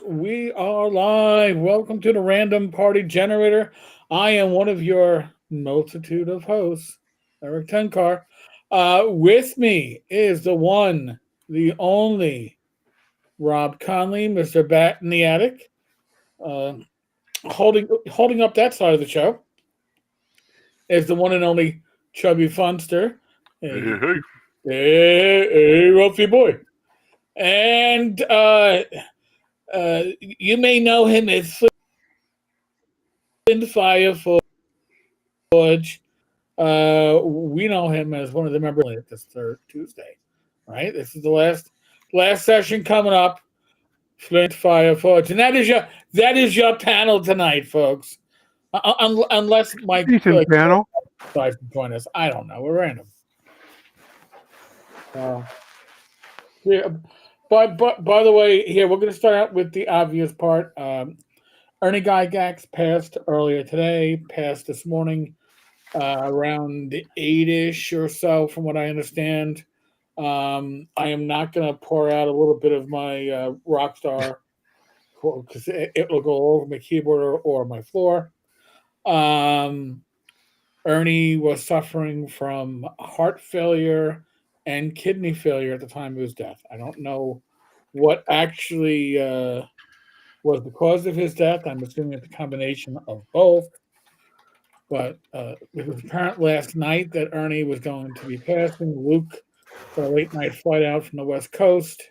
We are live. Welcome to the Random Party Generator. I am one of your multitude of hosts, Eric Tenkar. With me is the one, the only Rob Conley, Mr. Bat in the Attic, uh, holding up that side of the show is the one and only Chubby Funster. Hey, Hey, hey. hey, Ruffy boy. And you may know him as Flint Fire Forge. We know him as one of the members at this third Tuesday, right? This is the last session coming up. Flint Fire Forge, and that is your panel tonight, folks. Unless Mike Decent panel. decides to join us, I don't know. We're random. Uh, yeah, but by the way, here we're going to start out with the obvious part. Ernie Gygax passed earlier today. Passed this morning around 8-ish or so, from what I understand. I am not going to pour out a little bit of my Rockstar because it will go over my keyboard or my floor. Um, Ernie was suffering from heart failure and kidney failure at the time of his death. I don't know what actually was the cause of his death. I'm assuming it's a combination of both. But it was apparent last night that Ernie was going to be passing. Luke got a late night flight out from the West Coast,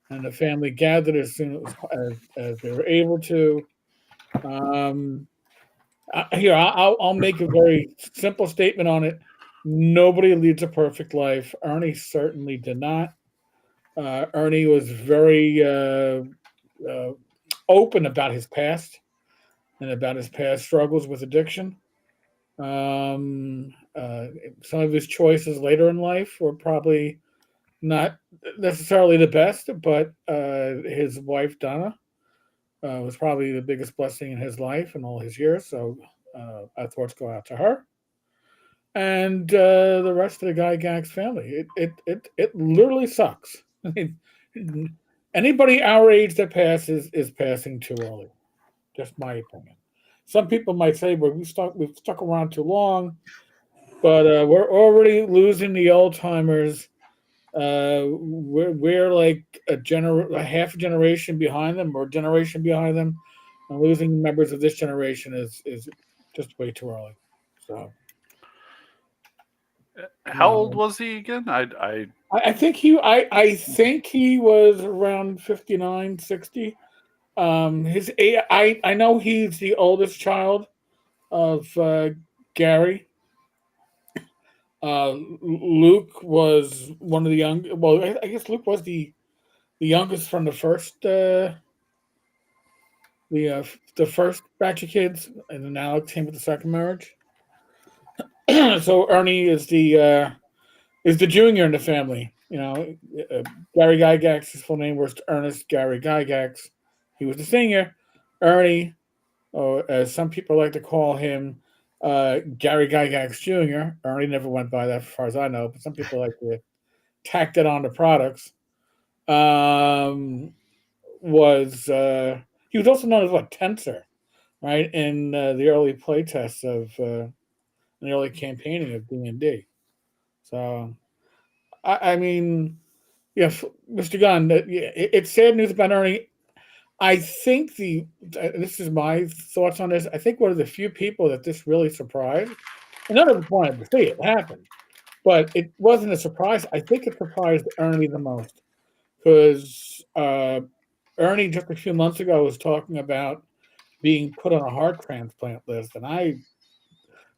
and the family gathered as soon as they were able to. Um, Here, I'll make a very simple statement on it. Nobody leads a perfect life. Ernie certainly did not. Ernie was very open about his past and about his past struggles with addiction. Um, uh, some of his choices later in life were probably not necessarily the best, but his wife Donna was probably the biggest blessing in his life in all his years. So our thoughts go out to her and the rest of the Guy Gax family. It literally sucks. I mean, anybody our age that passes is passing too early. Just my opinion. Some people might say, "Well, we've stuck around too long," but we're already losing the old timers. We're like a half a generation behind them, or a generation behind them, and losing members of this generation is just way too early. So How old uh, was he again? I think he was around 59, 60. I know he's the oldest child of Gary. Luke was one of the young. Well, I guess Luke was the youngest from the first batch of kids, and then Alex came with the second marriage. So Ernie is the junior in the family. Gary Gygax, his full name was Ernest Gary Gygax. He was the senior. Ernie, or as some people like to call him, Gary Gygax Jr. Ernie never went by that, as far as I know, but some people like to tack that on to products. Um, was He was also known as what, Tensor, right? In the early play tests of the early campaigning of D&D. So I mean, yeah, Mr. Gunn, yeah, it's sad news about Ernie. I think this is my thoughts on this. I think one of the few people that this really surprised, and none of us wanted to see it happen, but it wasn't a surprise. I think it surprised Ernie the most because Ernie just a few months ago was talking about being put on a heart transplant list, and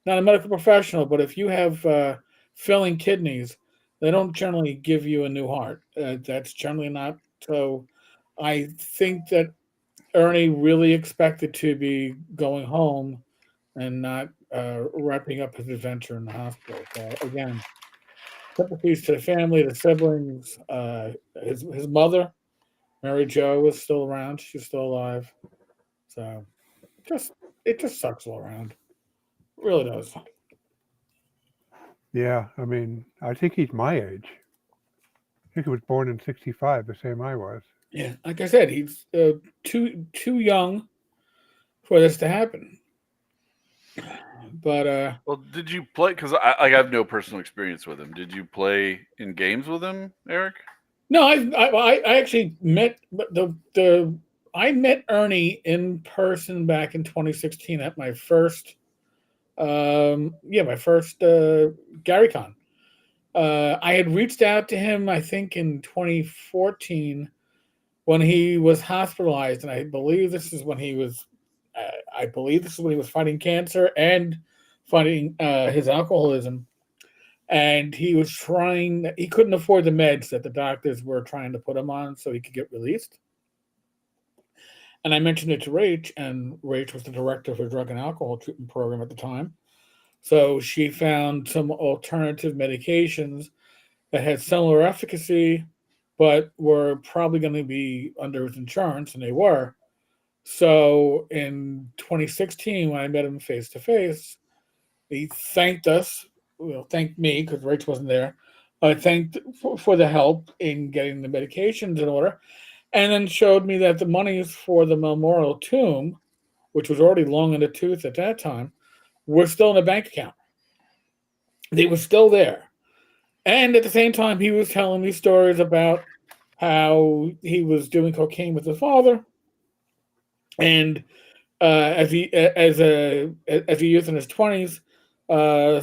not a medical professional, but if you have failing kidneys, they don't generally give you a new heart. That's generally not so. I think that Ernie really expected to be going home and not wrapping up his adventure in the hospital. So again, sympathies to the family, the siblings. His mother, Mary Jo, was still around. She's still alive. So just it just sucks all around. It really does. Yeah, I mean, I think he's my age. think he was born in '65, the same I was. Yeah, like I said, he's too young for this to happen. But Well, did you play? Because I have no personal experience with him. Did you play in games with him, Eric? no, I actually met I met Ernie in person back in 2016 at my first my first GaryCon. I had reached out to him, I think, in 2014 when he was hospitalized, and I believe this is when he was, fighting cancer and fighting his alcoholism, and he was trying. He couldn't afford the meds that the doctors were trying to put him on, so he could get released. And I mentioned it to Rach, and Rach was the director of a drug and alcohol treatment program at the time. So she found some alternative medications that had similar efficacy, but were probably going to be under his insurance, and they were. So in 2016, when I met him face to face, he thanked us, thanked me because Rach wasn't there. Thanked for the help in getting the medications in order, and then showed me that the monies for the memorial tomb, which was already long in the tooth at that time, were still in a bank account. They were still there. And at the same time, he was telling me stories about how he was doing cocaine with his father, and as a youth in his 20s,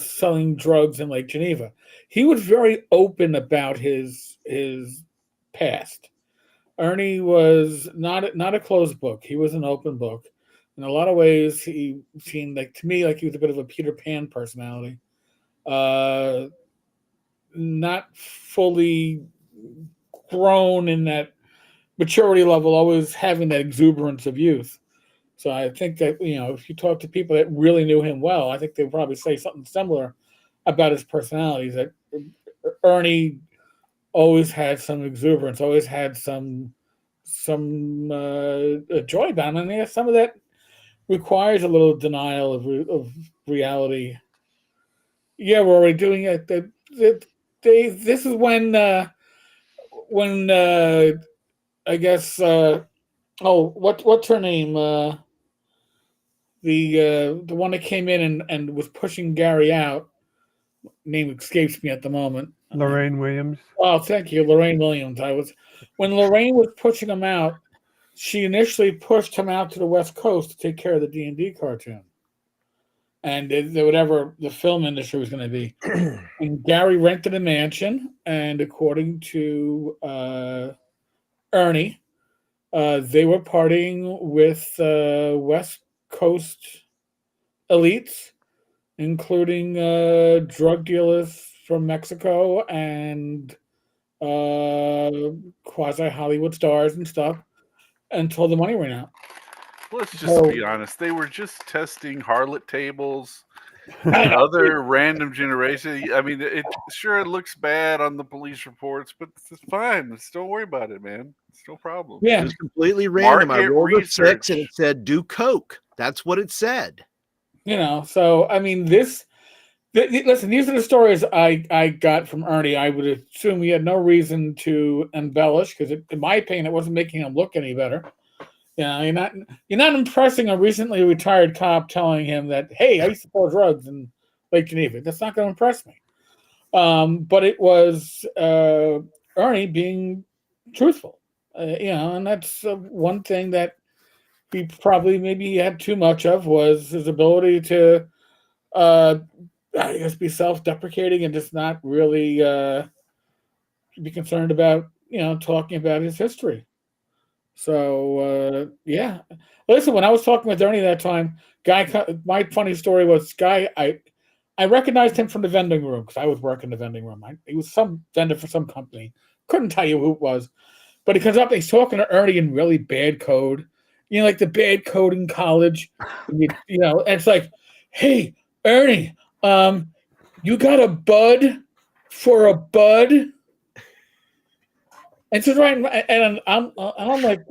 selling drugs in Lake Geneva. He was very open about his past. Ernie was not a closed book. He was an open book. In a lot of ways, he seemed like to me like he was a bit of a Peter Pan personality. Uh, Not fully grown in that maturity level, always having that exuberance of youth. So I think that if you talk to people that really knew him well, I think they'll probably say something similar about his personality. That Ernie always had some exuberance, always had some joy about him, and yeah, some of that requires a little denial of reality. Yeah, we're already doing it. This is when I guess what's her name, the one that came in and was pushing Gary out. Name escapes me at the moment. Lorraine Williams. Oh, thank you, Lorraine Williams. When Lorraine was pushing him out. She initially pushed him out to the West Coast to take care of the D&D cartoon, and whatever the film industry was going to be. And Gary rented a mansion, and according to Ernie, they were partying with West Coast elites, including drug dealers from Mexico and quasi Hollywood stars and stuff, until the money ran out. Let's just So be honest. They were just testing harlot tables I and know. other random generation. I mean, it looks bad on the police reports, but it's fine. Just don't worry about it, man. It's no problem. It Yeah, was completely random. I Market rolled a 6 and research. it said do coke. That's what it said. So I mean, listen, these are the stories I got from Ernie. I would assume he had no reason to embellish because, in my opinion, it wasn't making him look any better. You're not impressing a recently retired cop telling him that, hey, I used to sell drugs in Lake Geneva. That's not going to impress me. But it was Ernie being truthful, and that's one thing that he probably maybe had too much of was his ability to, uh, I guess, be self-deprecating and just not really be concerned about talking about his history. So yeah, listen. When I was talking with Ernie that time, my funny story was guy. I recognized him from the vending room because I was working the vending room. He was some vendor for some company. Couldn't tell you who it was, but he comes up. He's talking to Ernie in really bad code. Like the bad code in college. And it's like, hey, Ernie, you got a bud for a bud? And so right, and I'm like,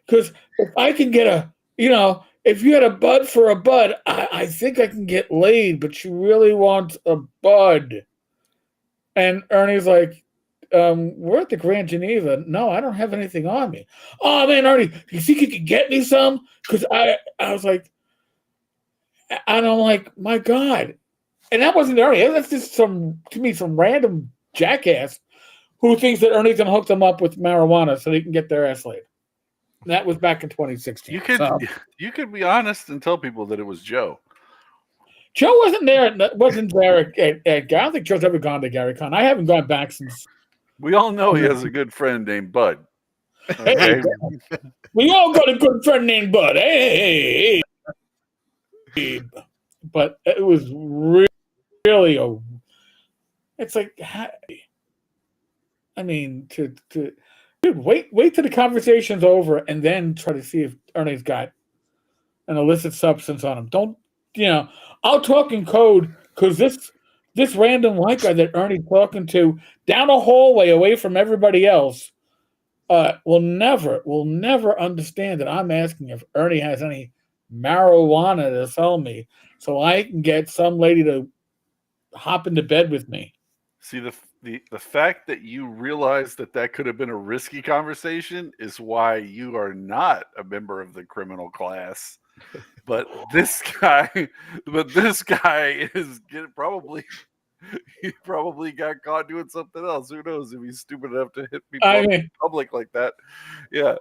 because if I can get if you had a bud for a bud, I think I can get laid, but she really wants a bud. And Ernie's like, we're at the Grand Geneva. No, I don't have anything on me. Oh man, Arnie, do you think you could get me some? Because I was like, and I'm like, my God. And that wasn't Ernie. That's just some random jackass who thinks that Ernie's gonna hook them up with marijuana so they can get their ass laid. And that was back in 2016. You could be honest and tell people that it was Joe. Joe wasn't there at I don't think Joe's ever gone to Gary Con. I haven't gone back since. We all know he has a good friend named Bud. Hey, we all got a good friend named Bud. Hey. But it was really it's like, I mean, dude, wait till the conversation's over and then try to see if Ernie's got an illicit substance on him. Don't, I'll talk in code because this random white guy that Ernie's talking to down a hallway away from everybody else will never understand that I'm asking if Ernie has any marijuana to sell me so I can get some lady to hop into bed with me. See, the fact that you realize that could have been a risky conversation is why you are not a member of the criminal class. But this guy is he probably got caught doing something else. Who knows if he's stupid enough to hit people in public like that? Yeah.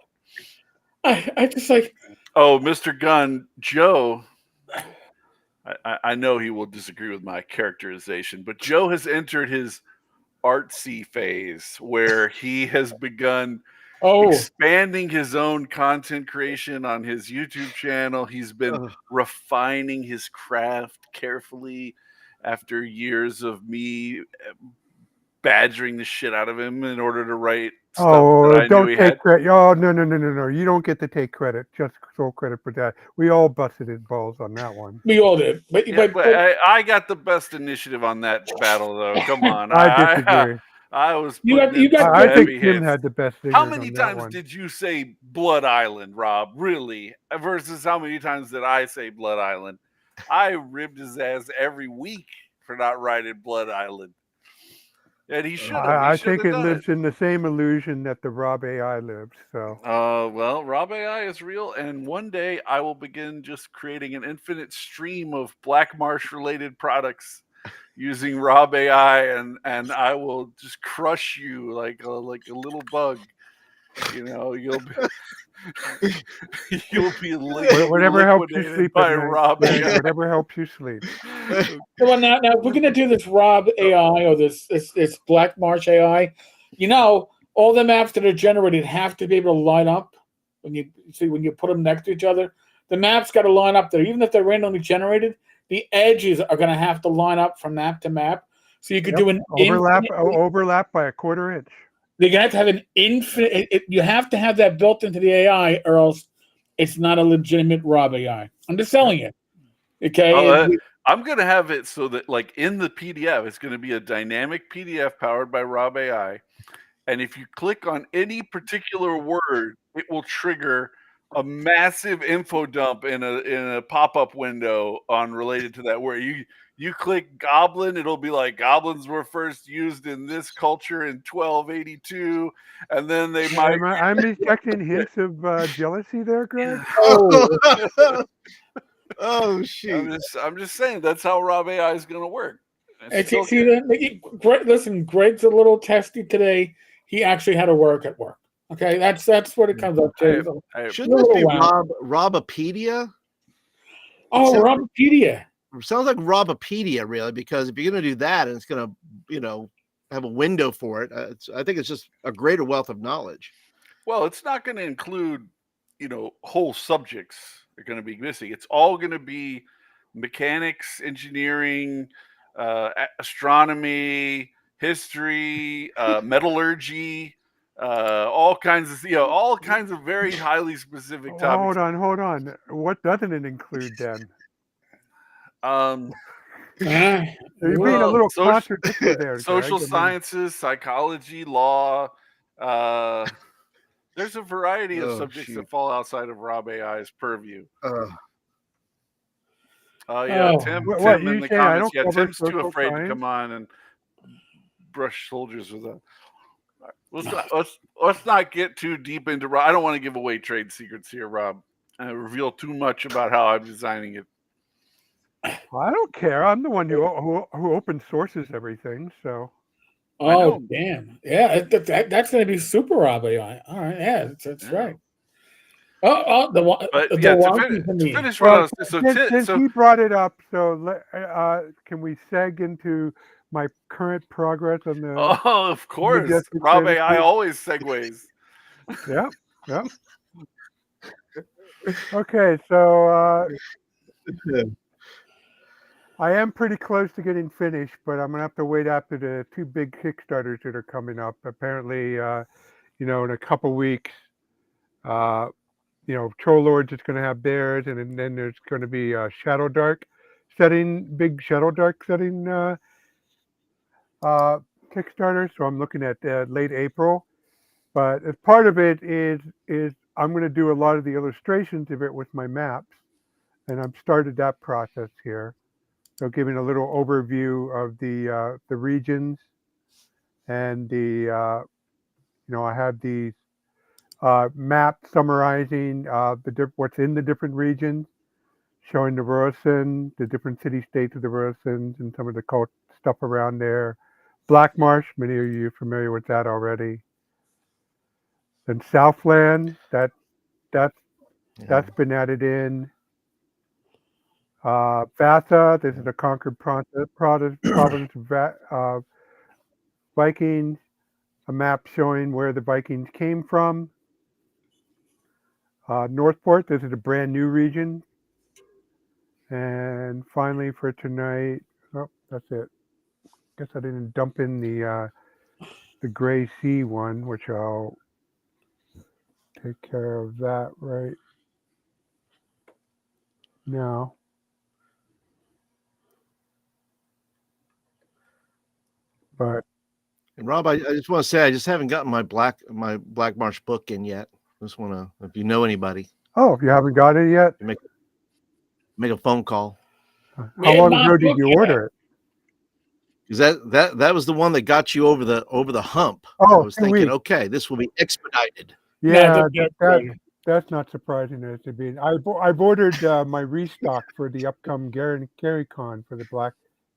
I just like. Oh, Mr. Gunn, Joe. I know he will disagree with my characterization, but Joe has entered his artsy phase where he has begun expanding his own content creation on his YouTube channel. He's been refining his craft carefully after years of me badgering the shit out of him in order to write stuff that I don't knew he take had. credit. Oh, no. You don't get to take credit. Just sole credit for that. We all busted his balls on that one. We all did. But I got the best initiative on that battle, though. Come on. I disagree. I was. I think Tim had the best. How many times did you say Blood Island, Rob? Really? Versus how many times did I say Blood Island? I ribbed his ass every week for not writing Blood Island. And he should have. I think it lives in the same illusion that the Rob AI lives. So. Well, Rob AI is real, and one day I will begin just creating an infinite stream of Black Marsh related products using Rob AI, and I will just crush you like a little bug. You'll be whatever helps you sleep by Rob AI. Whatever helps you sleep. Well, now if we're gonna do this Rob AI or this Black Marsh AI, all the maps that are generated have to be able to line up. When you put them next to each other, the maps got to line up there, even if they're randomly generated. The edges are going to have to line up from map to map, so you could do an overlap by a quarter inch. You're going to have an infinite. You have to have that built into the AI, or else it's not a legitimate Rob AI. I'm just selling it. Okay. I'm going to have it so that, like, in the PDF, it's going to be a dynamic PDF powered by Rob AI, and if you click on any particular word, it will trigger a massive info dump in a pop-up window related to that word. You click goblin, it'll be like goblins were first used in this culture in 1282, and then they might. I'm detecting hints of jealousy there, Greg. Oh shoot! I'm just saying that's how Rob AI is going to work. Listen, Greg's a little testy today. He actually had to work at work. Okay, that's what it comes up to. Shouldn't this be Robopedia? Oh, Robopedia. Sounds like Robopedia, really, because if you're going to do that and it's going to, have a window for it, I think it's just a greater wealth of knowledge. Well, it's not going to include, whole subjects are going to be missing. It's all going to be mechanics, engineering, astronomy, history, metallurgy. All kinds of very highly specific topics. Hold on. What doesn't it include then? You're being a little contradictory there. Social sciences, psychology, law. There's a variety of subjects that fall outside of Rob AI's purview. Tim in the comments. Yeah, Tim's too afraid to come on and brush soldiers with a. Let's not get too deep into. I don't want to give away trade secrets here, Rob. And reveal too much about how I'm designing it. I don't care. I'm the one who open sources everything. So Oh, damn. Yeah, that's going to be super Robbie. All right. Yeah, that's Yeah. right. Oh, the one. But the yeah, wonky to me. finish what I was since so he brought it up, so can we seg into my current progress on the? oh, of course, Majestic Rob Fantasy? AI always segues. Yeah, yeah. Okay, so I am pretty close to getting finished, but I'm gonna have to wait after the 2 big Kickstarters that are coming up. Apparently, in a couple weeks, Troll Lords is going to have theirs, and then there's going to be Shadow Dark big Shadow Dark setting Kickstarter. So I'm looking at late April. But as part of it is I'm going to do a lot of the illustrations of it with my maps, and I've started that process here. So giving a little overview of the regions, and I have these maps summarizing what's in the different regions, showing the Ruralson, the different city-states of the Ruralsons, and some of the cult stuff around there. Black Marsh, many of you are familiar with that already. Then Southland, that's been added in. Vasa, this is the conquered province of Vikings, a map showing where the Vikings came from. Northport, this is a brand new region. And finally for tonight, that's it. Guess I didn't dump in the Gray Sea one, which I'll take care of that right now. But And Rob, I just want to say I just haven't gotten my Black Marsh book in yet. I just want to, if you know anybody, if you haven't got it yet, make a phone call. How long ago did you order it? Because that was the one that got you over the hump. Oh, I was 2 thinking, weeks. okay, this will be expedited. Yeah, that's not surprising as to be. I've ordered my restock for the upcoming Gary Con for the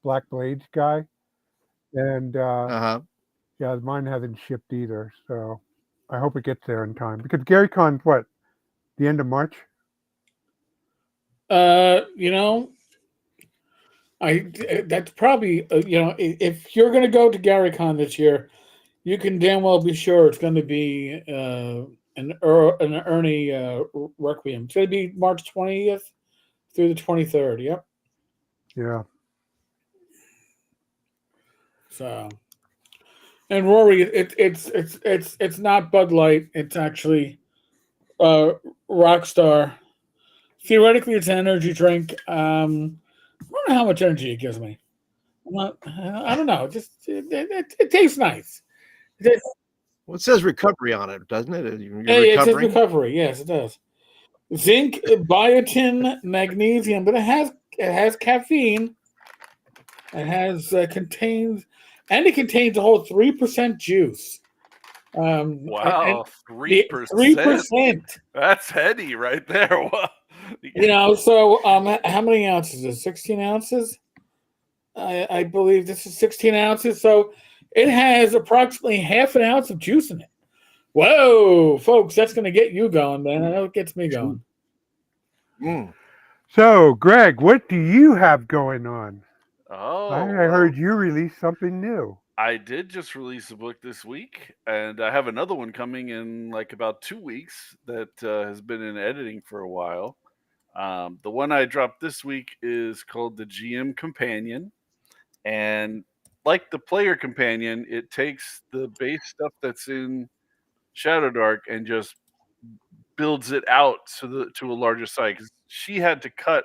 Black Blades guy, and yeah, mine hasn't shipped either. So I hope it gets there in time, because Gary Con's what, the end of March? That's probably if you're going to go to GaryCon this year, you can damn well be sure it's going to be an Ernie Requiem. It's going to be March 20th through the 23rd. Yep. Yeah. So, and Rory, it's not Bud Light. It's actually Rockstar. Theoretically, it's an energy drink. I don't know how much energy it gives me. I don't know. It tastes nice. Well, it says recovery on it, doesn't it? Hey, it says recovery. Yes, it does. Zinc, biotin, magnesium, but it has caffeine. It has contains a whole 3% juice. Wow, 3%. 3%. That's heady right there. So how many ounces is it? 16 ounces? I believe this is 16 ounces. So it has approximately half an ounce of juice in it. Whoa, folks, that's going to get you going, man. I know it gets me going. So, Greg, what do you have going on? Oh, I heard you released something new. I did just release a book this week, and I have another one coming in like about 2 weeks that has been in editing for a while. The one I dropped this week is called the GM Companion, and like the Player Companion, it takes the base stuff that's in Shadow Dark and just builds it out to a larger size. 'Cause she had to cut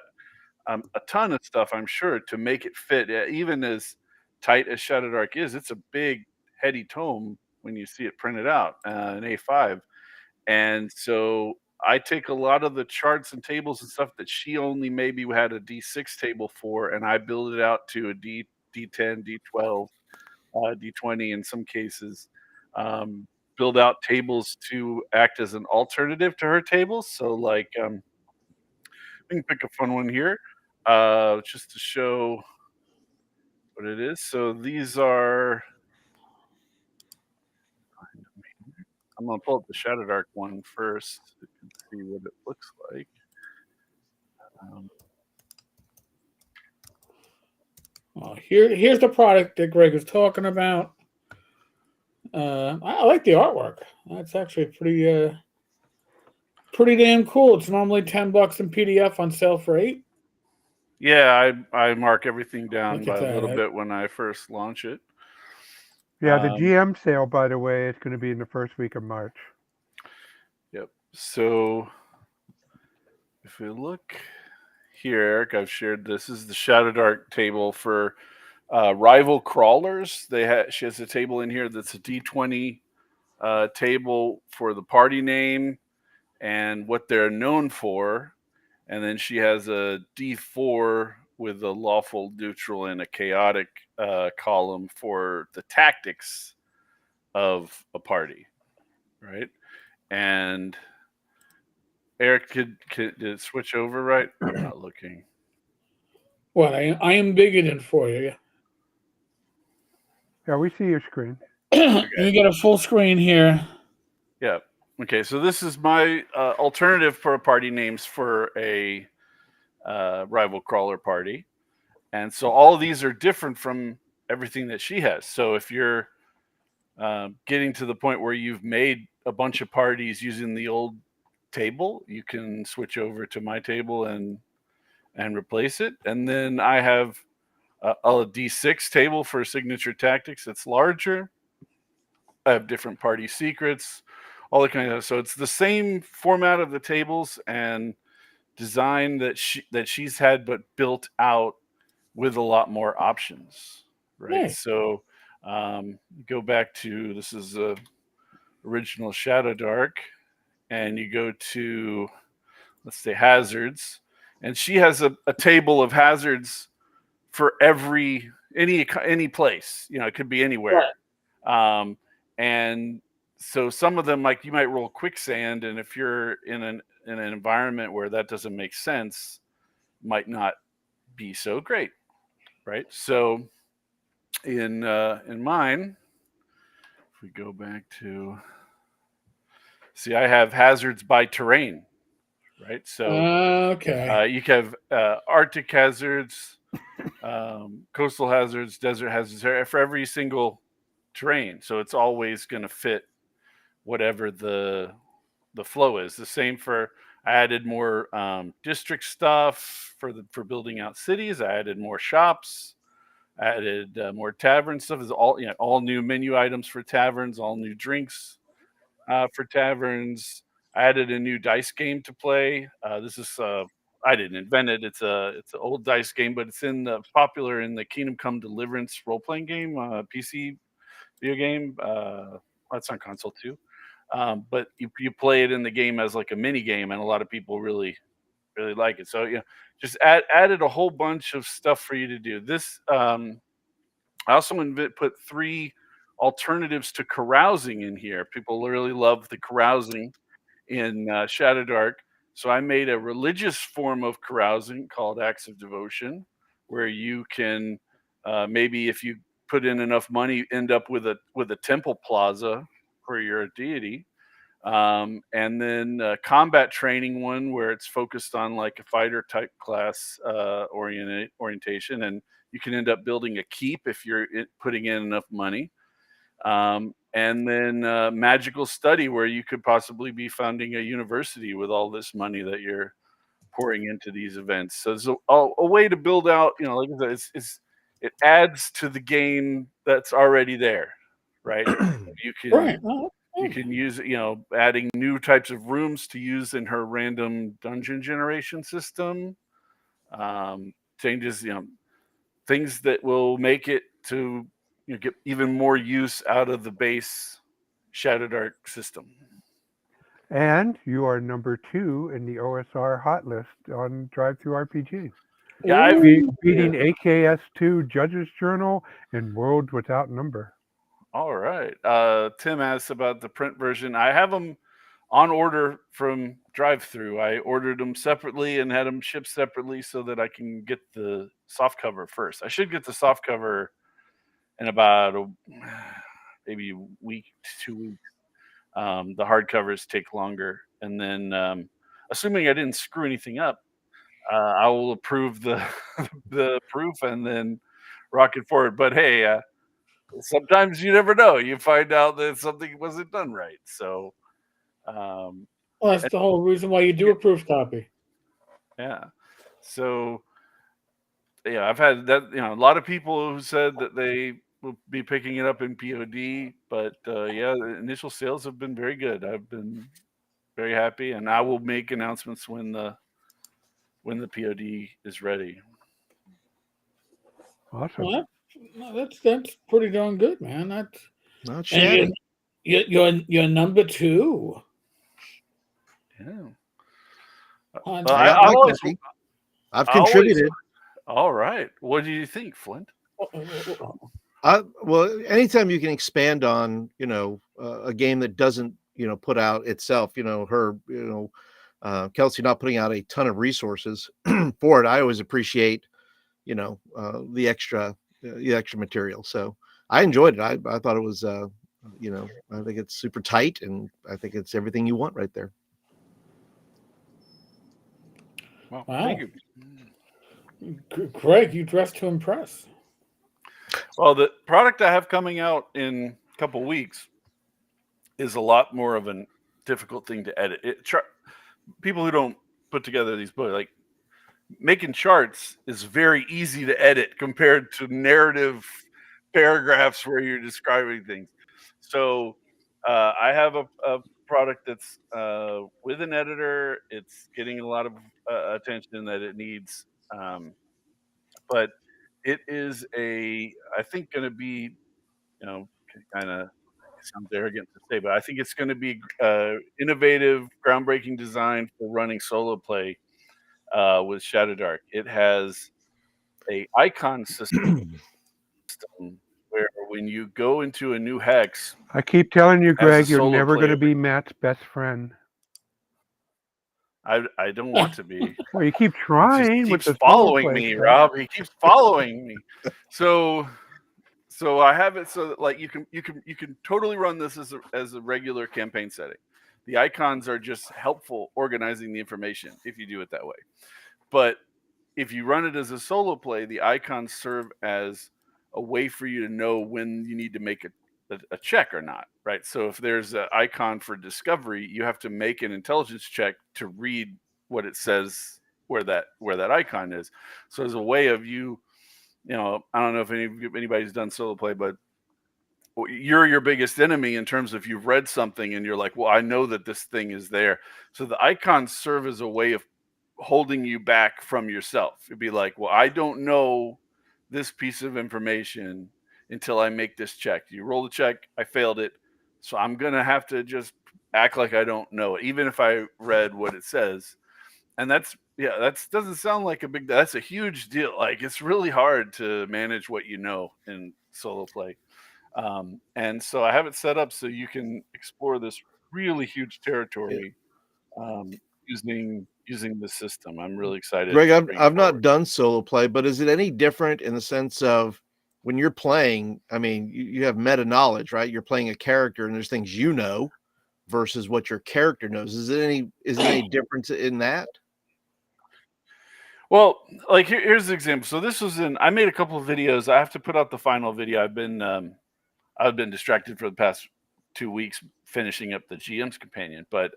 a ton of stuff, I'm sure, to make it fit. Even as tight as Shadow Dark is, it's a big, heady tome when you see it printed out in A5. And so I take a lot of the charts and tables and stuff that she only maybe had a D6 table for, and I build it out to a D10, D12, D20 in some cases. build out tables to act as an alternative to her tables. So, like, we can pick a fun one here, just to show what it is. So these are. I'm gonna pull up the Shadow Dark one first so you can see what it looks like. Um, Here's the product that Greg is talking about. I like the artwork. That's actually pretty damn cool. It's normally $10 in PDF, on sale for $8. yeah, I mark everything down Look by at a little that. bit when I first launch it. Yeah, the Um, GM sale, by the way, is going to be in the first week of March. Yep. So if we look here, Eric, I've shared this. This is the Shadow Dark table for rival crawlers. She has a table in here that's a D20 table for the party name and what they're known for, and then she has a D4 with a lawful, neutral, and a chaotic column for the tactics of a party, right? And Eric, did it switch over right? I'm not looking. What I am bigoted for you. Yeah, we see your screen. You get a full screen here. Yeah. Okay. So this is my alternative for party names for a rival crawler party, and so all of these are different from everything that she has. So if you're getting to the point where you've made a bunch of parties using the old table, you can switch over to my table and replace it. And then I have a D6 table for signature tactics. It's larger. I have different party secrets, all that kind of stuff. So it's the same format of the tables and design that she's had, but built out with a lot more options, right? Nice. So go back to, this is a original Shadow Dark, and you go to, let's say, hazards, and she has a table of hazards for any place. You know, it could be anywhere. And so some of them, like, you might roll quicksand, and if you're in an environment where that doesn't make sense, might not be so great, right? So in mine, if we go back to, see, I have hazards by terrain, right? So Okay. you can have Arctic hazards, coastal hazards, desert hazards for every single terrain. So it's always going to fit whatever the flow is. The same for, I added more district stuff for building out cities. I added more shops. I added more tavern stuff. Is all new menu items for taverns, all new drinks for taverns. I added a new dice game to play. This is I didn't invent it. It's an old dice game, but it's popular in the Kingdom Come Deliverance role playing game, PC video game. That's on console too. But you play it in the game as like a mini game, and a lot of people really like it. So just added a whole bunch of stuff for you to do. This I also put 3 alternatives to carousing in here. People really love the carousing in Shadow Dark, so I made a religious form of carousing called Acts of Devotion, where you can maybe, if you put in enough money, end up with a temple plaza for your deity. And then combat training one where it's focused on like a fighter type class orientation, and you can end up building a keep if you're putting in enough money. And then magical study, where you could possibly be founding a university with all this money that you're pouring into these events. So it's a way to build out, like I said, it adds to the game that's already there, right? You can Right. you can use, adding new types of rooms to use in her random dungeon generation system. Changes, things that will make it to get even more use out of the base Shadow Dark system. And you are number 2 in the OSR hot list on Drive-Thru RPG. Yeah, Beating AKS2, Judge's Journal, and Worlds Without Number. All right. Tim asks about the print version. I have them on order from drive-through. I ordered them separately and had them shipped separately so that I can get the soft cover first. I should get the soft cover in about maybe a week to 2 weeks. The hardcovers take longer, and then assuming I didn't screw anything up, I will approve the the proof and then rock it forward. But hey, sometimes you never know. You find out that something wasn't done right. So um, Well, that's the whole reason why you do a proof copy. yeah. So yeah, I've had that. A lot of people who said that they will be picking it up in POD, but yeah, the initial sales have been very good. I've been very happy, and I will make announcements when the POD is ready. Awesome. Well, that's pretty darn good, man. That's Not and shabby. you're number 2. Yeah. On Well, I got I my always, copy. I've I always. contributed. All right. What do you think, Flint? Well, anytime you can expand on, a game that doesn't, put out itself, Kelsey not putting out a ton of resources for it. I always appreciate, the extra material. So I enjoyed it. I thought it was, I think it's super tight, and I think it's everything you want right there. Well, Wow. thank you. Greg, you dressed to impress. Well, the product I have coming out in a couple weeks is a lot more of a difficult thing to edit. People who don't put together these books, like making charts, is very easy to edit compared to narrative paragraphs where you're describing things. So I have a product that's with an editor. It's getting a lot of attention that it needs, but it is I think going to be, kind of sounds arrogant to say, but I think it's going to be innovative, groundbreaking design for running solo play with Shadow Dark. It has a icon system where when you go into a new hex, I keep telling you, as a Greg, you're solo never going to player, be Matt's best friend. I don't want to be. Well, you keep He just trying with keeps the solo following play me, stuff. Rob. He keeps following me. So I have it so that, like, you can totally run this as a regular campaign setting. The icons are just helpful organizing the information if you do it that way. But if you run it as a solo play, the icons serve as a way for you to know when you need to make a check or not, right? So if there's an icon for discovery, you have to make an intelligence check to read what it says where that icon is. So as a way of I don't know if anybody's done solo play, but you're your biggest enemy in terms of you've read something and you're like, well, I know that this thing is there. So the icons serve as a way of holding you back from yourself. It'd be like, well, I don't know this piece of information until I make this check. You roll the check, I failed it, so I'm gonna have to just act like I don't know it, even if I read what it says. And that doesn't sound like a big. That's a huge deal. Like, it's really hard to manage what you know in solo play. And so I have it set up so you can explore this really huge territory using the system. I'm really excited. Greg, to bring it I've not forward. done solo play, but is it any different in the sense of when you're playing? I mean, you have meta knowledge, right? You're playing a character, and there's things you know versus what your character knows. Is it any difference in that? Well, like here's the example. So this was I made a couple of videos. I have to put out the final video. I've been distracted for the past 2 weeks finishing up the GM's companion, but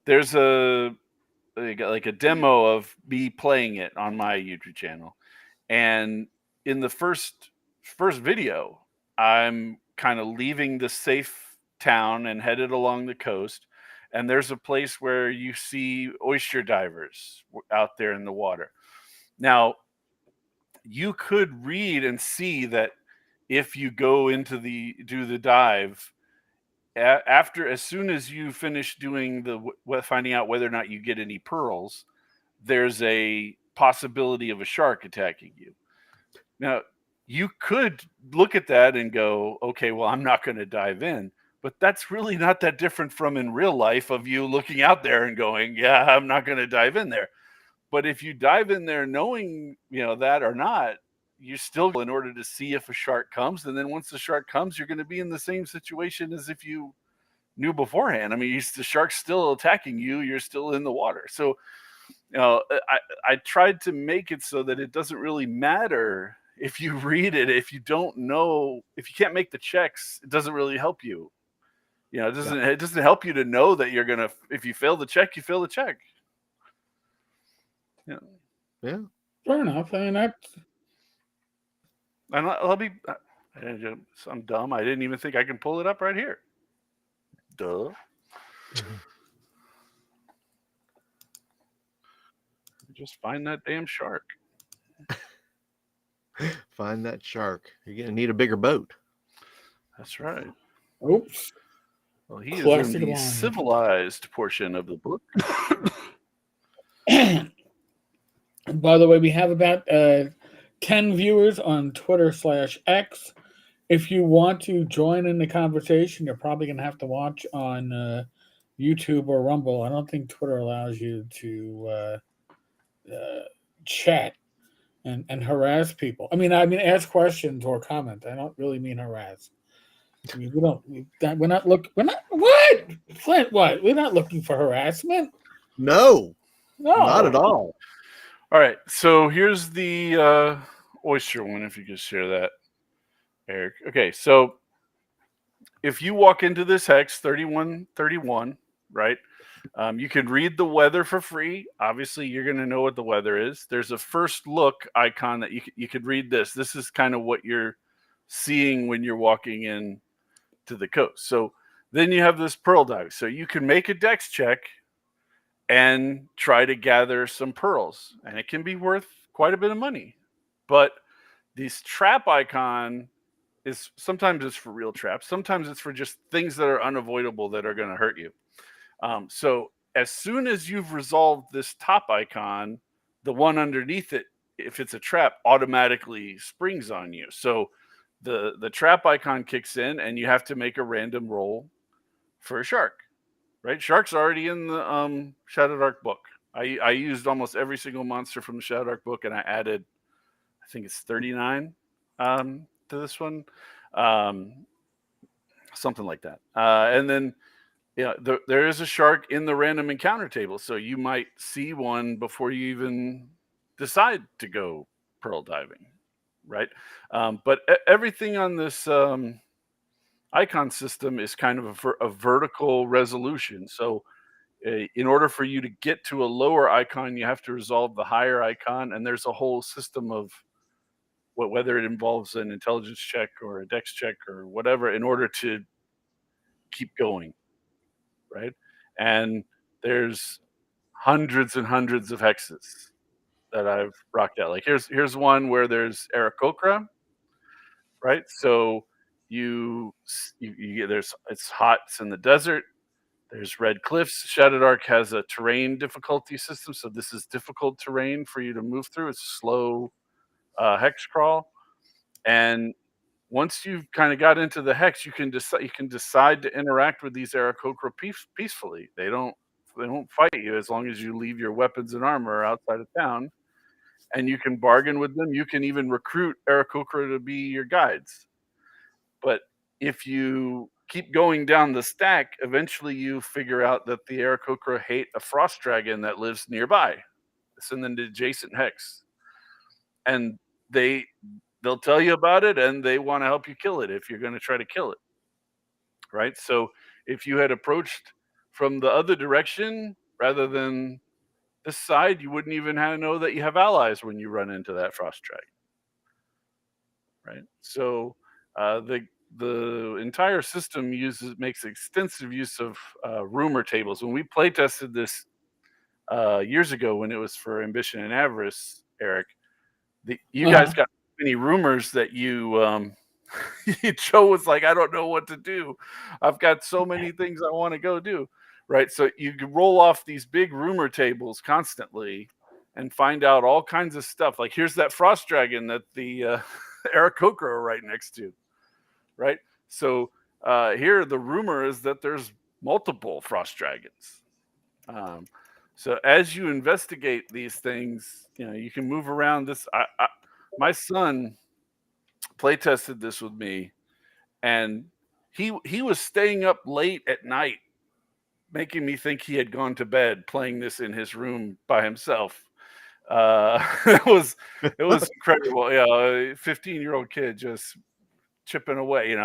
there's like a demo of me playing it on my YouTube channel, and in the first video, I'm kind of leaving the safe town and headed along the coast, and there's a place where you see oyster divers out there in the water. Now, you could read and see that if you go into do the dive, as soon as you finish doing finding out whether or not you get any pearls, there's a possibility of a shark attacking you. Now, you could look at that and go, okay, well, I'm not going to dive in. But that's really not that different from in real life of you looking out there and going, yeah, I'm not going to dive in there. But if you dive in there knowing, that or not, you still in order to see if a shark comes. And then once the shark comes, you're going to be in the same situation as if you knew beforehand. I mean, the shark's still attacking you. You're still in the water. So, I tried to make it so that it doesn't really matter if you read it. If you don't know, if you can't make the checks, it doesn't really help you. It doesn't help you to know that you're going to, if you fail the check, you fail the check. Yeah. Yeah. Fair enough. I mean, I'm dumb. I didn't even think I can pull it up right here. Duh. Just find that damn shark. Find that shark. You're going to need a bigger boat. That's right. oops. Well, he is Classic in the line. civilized portion of the book. By the way, we have about 10 viewers on Twitter/X. If you want to join in the conversation, you're probably going to have to watch on YouTube or Rumble. I don't think Twitter allows you to chat and harass people. I mean, ask questions or comment. I don't really mean harass. I mean, we're not what? Flint, what? We're not looking for harassment. No, No. not at all. All right. So here's the oyster one, if you could share that, Eric. Okay. So if you walk into this hex 3131, right? You can read the weather for free. Obviously, you're going to know what the weather is. There's a first look icon that you could read this. This is kind of what you're seeing when you're walking in to the coast. So then you have this pearl dive. So you can make a dex check and try to gather some pearls. And it can be worth quite a bit of money. But this trap icon is sometimes it's for real traps. Sometimes it's for just things that are unavoidable that are going to hurt you. So as soon as you've resolved this top icon, the one underneath it, if it's a trap, automatically springs on you. So the trap icon kicks in and you have to make a random roll for a shark, right? Shark's already in the Shadowdark book. I used almost every single monster from the Shadowdark book, and I added, I think it's 39 to this one, something like that. And then there is a shark in the random encounter table, so you might see one before you even decide to go pearl diving, right? But everything on this icon system is kind of a vertical resolution. So in order for you to get to a lower icon, you have to resolve the higher icon, and there's a whole system of whether it involves an intelligence check or a dex check or whatever in order to keep going. Right, and there's hundreds and hundreds of hexes that I've rocked out. Like here's one where there's Aarakocra, right? So you get it's hot, it's in the desert. There's red cliffs. Shadowdark has a terrain difficulty system, so this is difficult terrain for you to move through. It's slow hex crawl, and once you've kind of got into the hex, you can decide to interact with these Aarakocra peacefully. They won't fight you as long as you leave your weapons and armor outside of town, and you can bargain with them. You can even recruit Aarakocra to be your guides. But if you keep going down the stack, eventually you figure out that the Aarakocra hate a frost dragon that lives nearby. It's in the adjacent hex, and they'll tell you about it, and they want to help you kill it if you're going to try to kill it, right? So if you had approached from the other direction rather than this side, you wouldn't even know that you have allies when you run into that frost dragon, right? So the entire system makes extensive use of rumor tables. When we play tested this years ago, when it was for Ambition and Avarice, Eric, you guys got many rumors that you Joe was like, I don't know what to do. I've got so many things I want to go do, right? So you can roll off these big rumor tables constantly and find out all kinds of stuff. Like here's that frost dragon that the Aarakocra are right next to, right? So here the rumor is that there's multiple frost dragons. So as you investigate these things, you can move around this. My son play tested this with me, and he was staying up late at night, making me think he had gone to bed, playing this in his room by himself. It was incredible. 15-year-old kid just chipping away.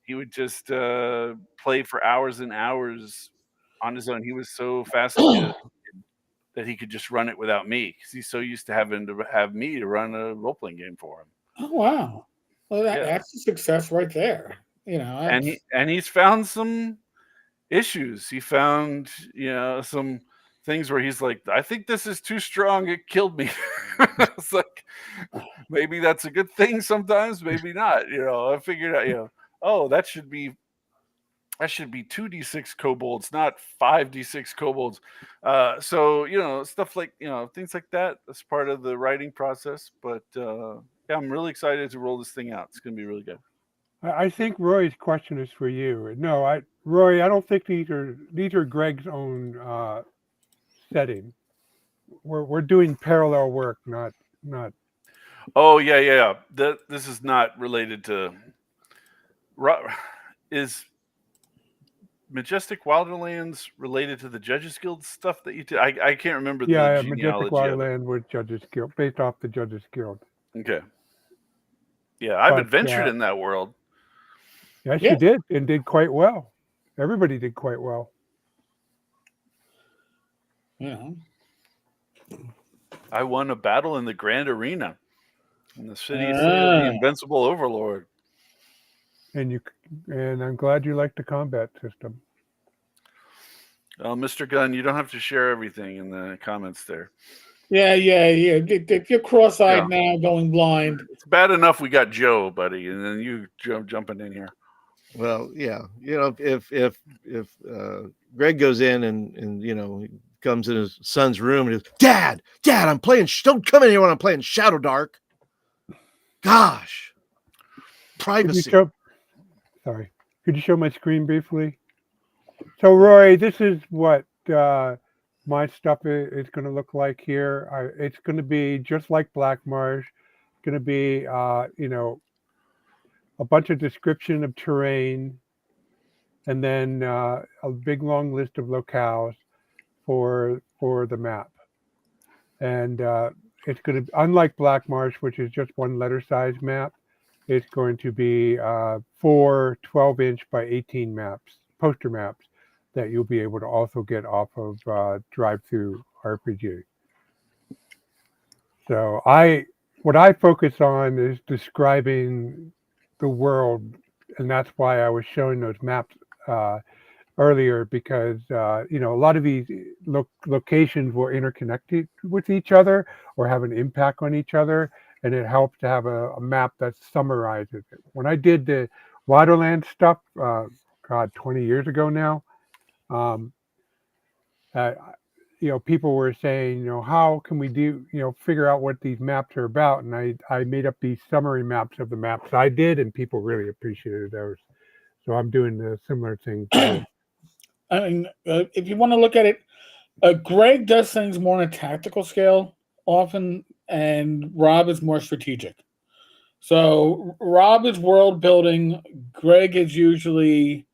He would just play for hours and hours on his own. He was so fascinated that he could just run it without me because he's so used to having to have me to run a role playing game for him. Oh wow! Well, Yeah. that's a success right there. And he's found some issues. He found some things where he's like, I think this is too strong. It killed me. It's like, maybe that's a good thing sometimes, maybe not. I figured out, oh, that should be 2d6 kobolds, not 5d6 kobolds. So stuff like things like that. That's part of the writing process. But yeah, I'm really excited to roll this thing out. It's going to be really good. I think Roy's question is for you. No, Roy, I don't think these are Greg's own setting. We're doing parallel work, not. Oh yeah. This is not related to. Is Majestic Wilderlands related to the Judges Guild stuff that you did? I can't remember. Yeah, the Majestic genealogy of it. Wilderland with Judges Guild, based off the Judges Guild. Okay. Yeah, I've But, adventured in that world. Yes, Yeah. you did, and did quite well. Everybody did quite well. I won a battle in the Grand Arena in the city of the Invincible Overlord. And I'm glad you like the combat system. Well, Mr. Gunn, you don't have to share everything in the comments there. Yeah. If you're cross-eyed now, going blind. It's bad enough we got Joe, buddy, and then you jumping in here. Well, yeah, if Greg goes in and comes in his son's room and goes, Dad, I'm playing. Don't come in here when I'm playing Shadow Dark. Gosh, privacy. Could you show my screen briefly? So, Roy, this is what my stuff is going to look like here. It's going to be just like Black Marsh. It's going to be, a bunch of description of terrain, and then a big long list of locales for the map. And it's going to, unlike Black Marsh, which is just one letter size map, it's going to be 4 12-inch by 18 maps, poster maps, that you'll be able to also get off of Drive-Thru RPG. So what I focus on is describing the world, and that's why I was showing those maps earlier, because a lot of these locations were interconnected with each other or have an impact on each other, and it helps to have a map that summarizes it. When I did the Wilderland stuff, 20 years ago now, people were saying, how can we figure out what these maps are about? And I made up these summary maps of the maps I did, and people really appreciated those. So I'm doing a similar thing. I mean, if you want to look at it, Greg does things more on a tactical scale often, and Rob is more strategic. So Rob is world building. Greg is usually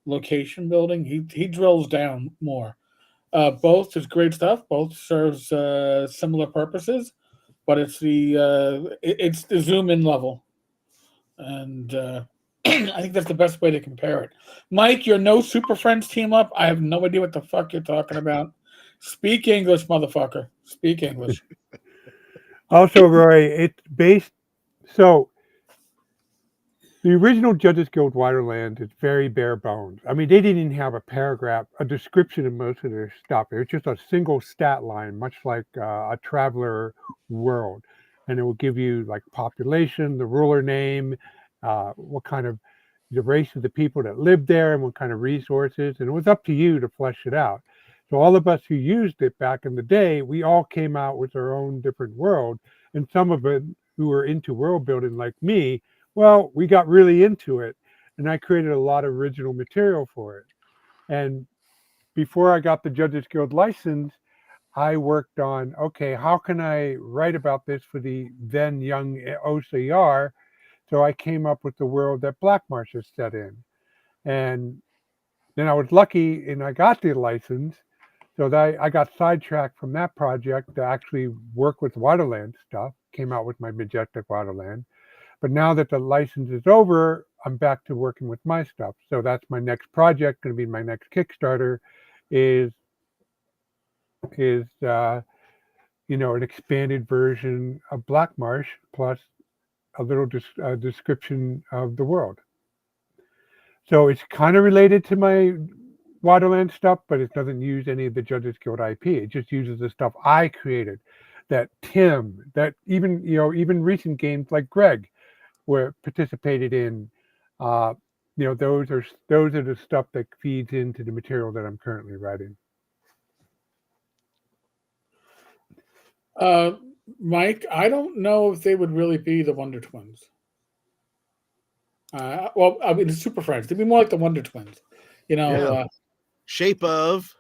location building. He drills down more. Both is great stuff. Both serves similar purposes, but it's the zoom in level, and I think that's the best way to compare it. Mike, your No Super Friends team up. I have no idea what the fuck you're talking about. Speak English, motherfucker. Speak English. Also, Roy, it's based. So the original Judges Guild Wilderland is very bare bones. I mean, they didn't even have a paragraph, a description of most of their stuff. It was just a single stat line, much like a Traveler World. And it will give you like population, the ruler name, what kind of the race of the people that lived there, and what kind of resources. And it was up to you to flesh it out. So all of us who used it back in the day, we all came out with our own different world. And some of it who were into world building like me, well, we got really into it, and I created a lot of original material for it. And before I got the Judges Guild license, I worked on, okay, how can I write about this for the then young OCR? So I came up with the world that Black Marsh is set in. And then I was lucky and I got the license. So that I got sidetracked from that project to actually work with Waterland stuff, came out with my Majestic Waterland. But now that the license is over, I'm back to working with my stuff. So that's my next project, going to be my next Kickstarter, is an expanded version of Black Marsh plus a little description of the world. So it's kind of related to my Waterland stuff, but it doesn't use any of the Judges Guild IP. It just uses the stuff I created, that Tim, that even recent games like Greg were participated in. Those are the stuff that feeds into the material that I'm currently writing. Mike, I don't know if they would really be the Wonder Twins. The Super Friends. They'd be more like the Wonder Twins. Shape of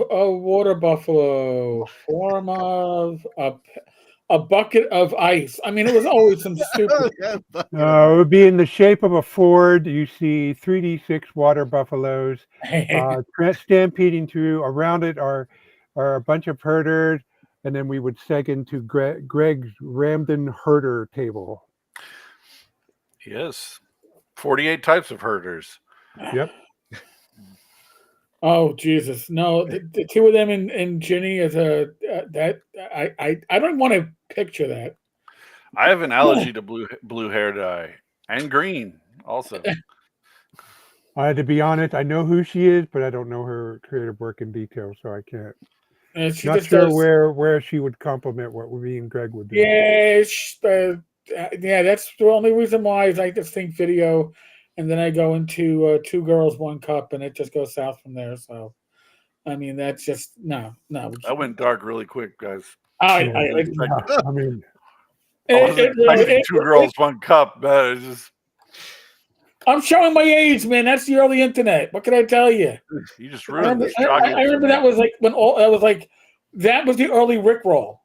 a water buffalo, form of a bucket of ice. I mean, it was always some stupid. It would be in the shape of a Ford. You see 3D6 water buffaloes stampeding through. Around it are a bunch of herders, and then we would seg into Greg's Ramden herder table. Yes, 48 types of herders. Yep. Oh Jesus! No, the two of them and Ginny is I don't want to picture that. I have an allergy to blue hair dye and green also. To be honest, I know who she is, but I don't know her creative work in detail, so I can't. Not sure where she would complement what me and Greg would do. Yeah, that's the only reason why is I just think video. And then I go into 2 Girls, 1 Cup, and it just goes south from there. So, I mean, that's just no. I went dark really quick, guys. I mean, 2 Girls, 1 Cup. I'm showing my age, man. That's the early internet. What can I tell you? You just ruined this. I remember that was like that was the early Rickroll.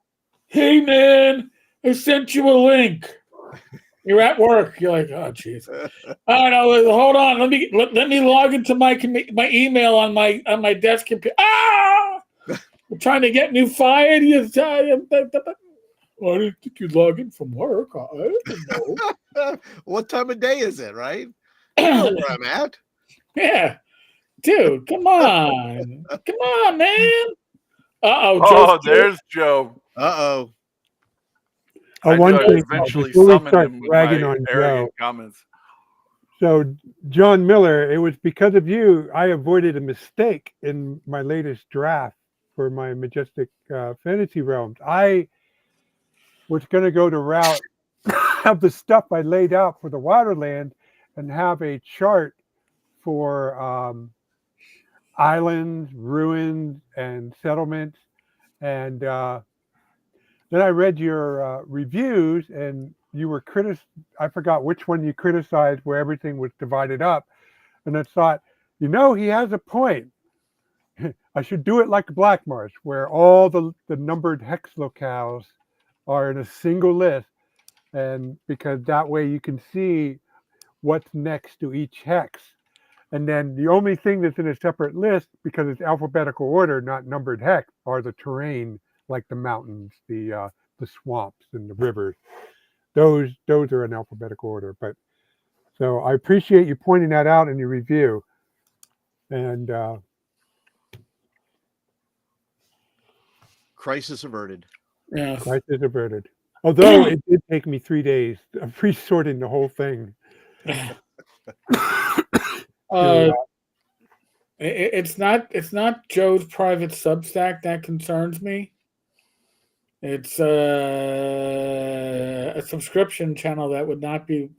Hey, man, I sent you a link. You're at work. You're like, oh, jeez. I don't know. Hold on. Let me log into my email on my desk computer. I'm trying to get you fired. Why didn't you log in from work? I don't know. What time of day is it? Right? I know where I'm at. Yeah, dude. Come on, man. Oh, there's Joe. One thing, eventually before we summon start him with bragging my on arrogant Joe, comments. So John Miller, it was because of you I avoided a mistake in my latest draft for my Majestic Fantasy Realms. I was going to go the route of the stuff I laid out for the Waterland and have a chart for islands, ruins, and settlements. And then I read your reviews, and you were I forgot which one you criticized, where everything was divided up. And I thought, he has a point. I should do it like Black Marsh, where all the numbered hex locales are in a single list. And because that way you can see what's next to each hex. And then the only thing that's in a separate list, because it's alphabetical order, not numbered hex, are the terrain, like the mountains, the swamps, and the rivers. Those are in alphabetical order. But so I appreciate you pointing that out in your review. And crisis averted. Yeah, crisis averted. Although it did take me 3 days of pre-sorting the whole thing. It's not Joe's private Substack that concerns me. It's a subscription channel that would not be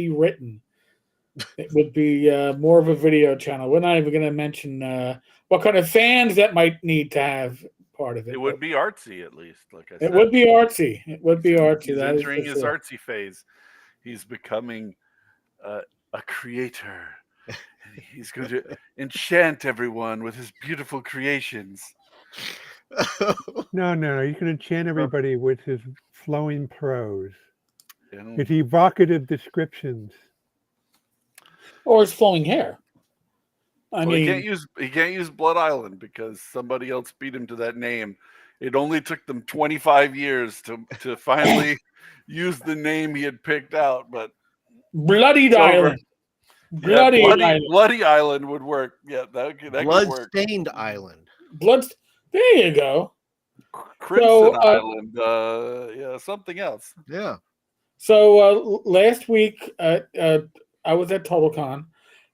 written. It would be more of a video channel. We're not even going to mention what kind of fans that might need to have part of it. It would be artsy, at least. Like I said, It would be artsy. It would be artsy. He's That is entering for his sure. artsy phase. He's becoming a creator. And he's going to enchant everyone with his beautiful creations. No. You can enchant everybody with his flowing prose, And his evocative descriptions. Or his flowing hair. I well, mean, he can't use Blood Island because somebody else beat him to that name. It only took them 25 years to finally use the name he had picked out, but Bloody it's over. Island. Bloody Island. Bloody Island would work. Yeah, that could work. Blood-stained island. There you go. Crimson So, Island. Yeah, something else. Yeah. So last week, I was at TotalCon,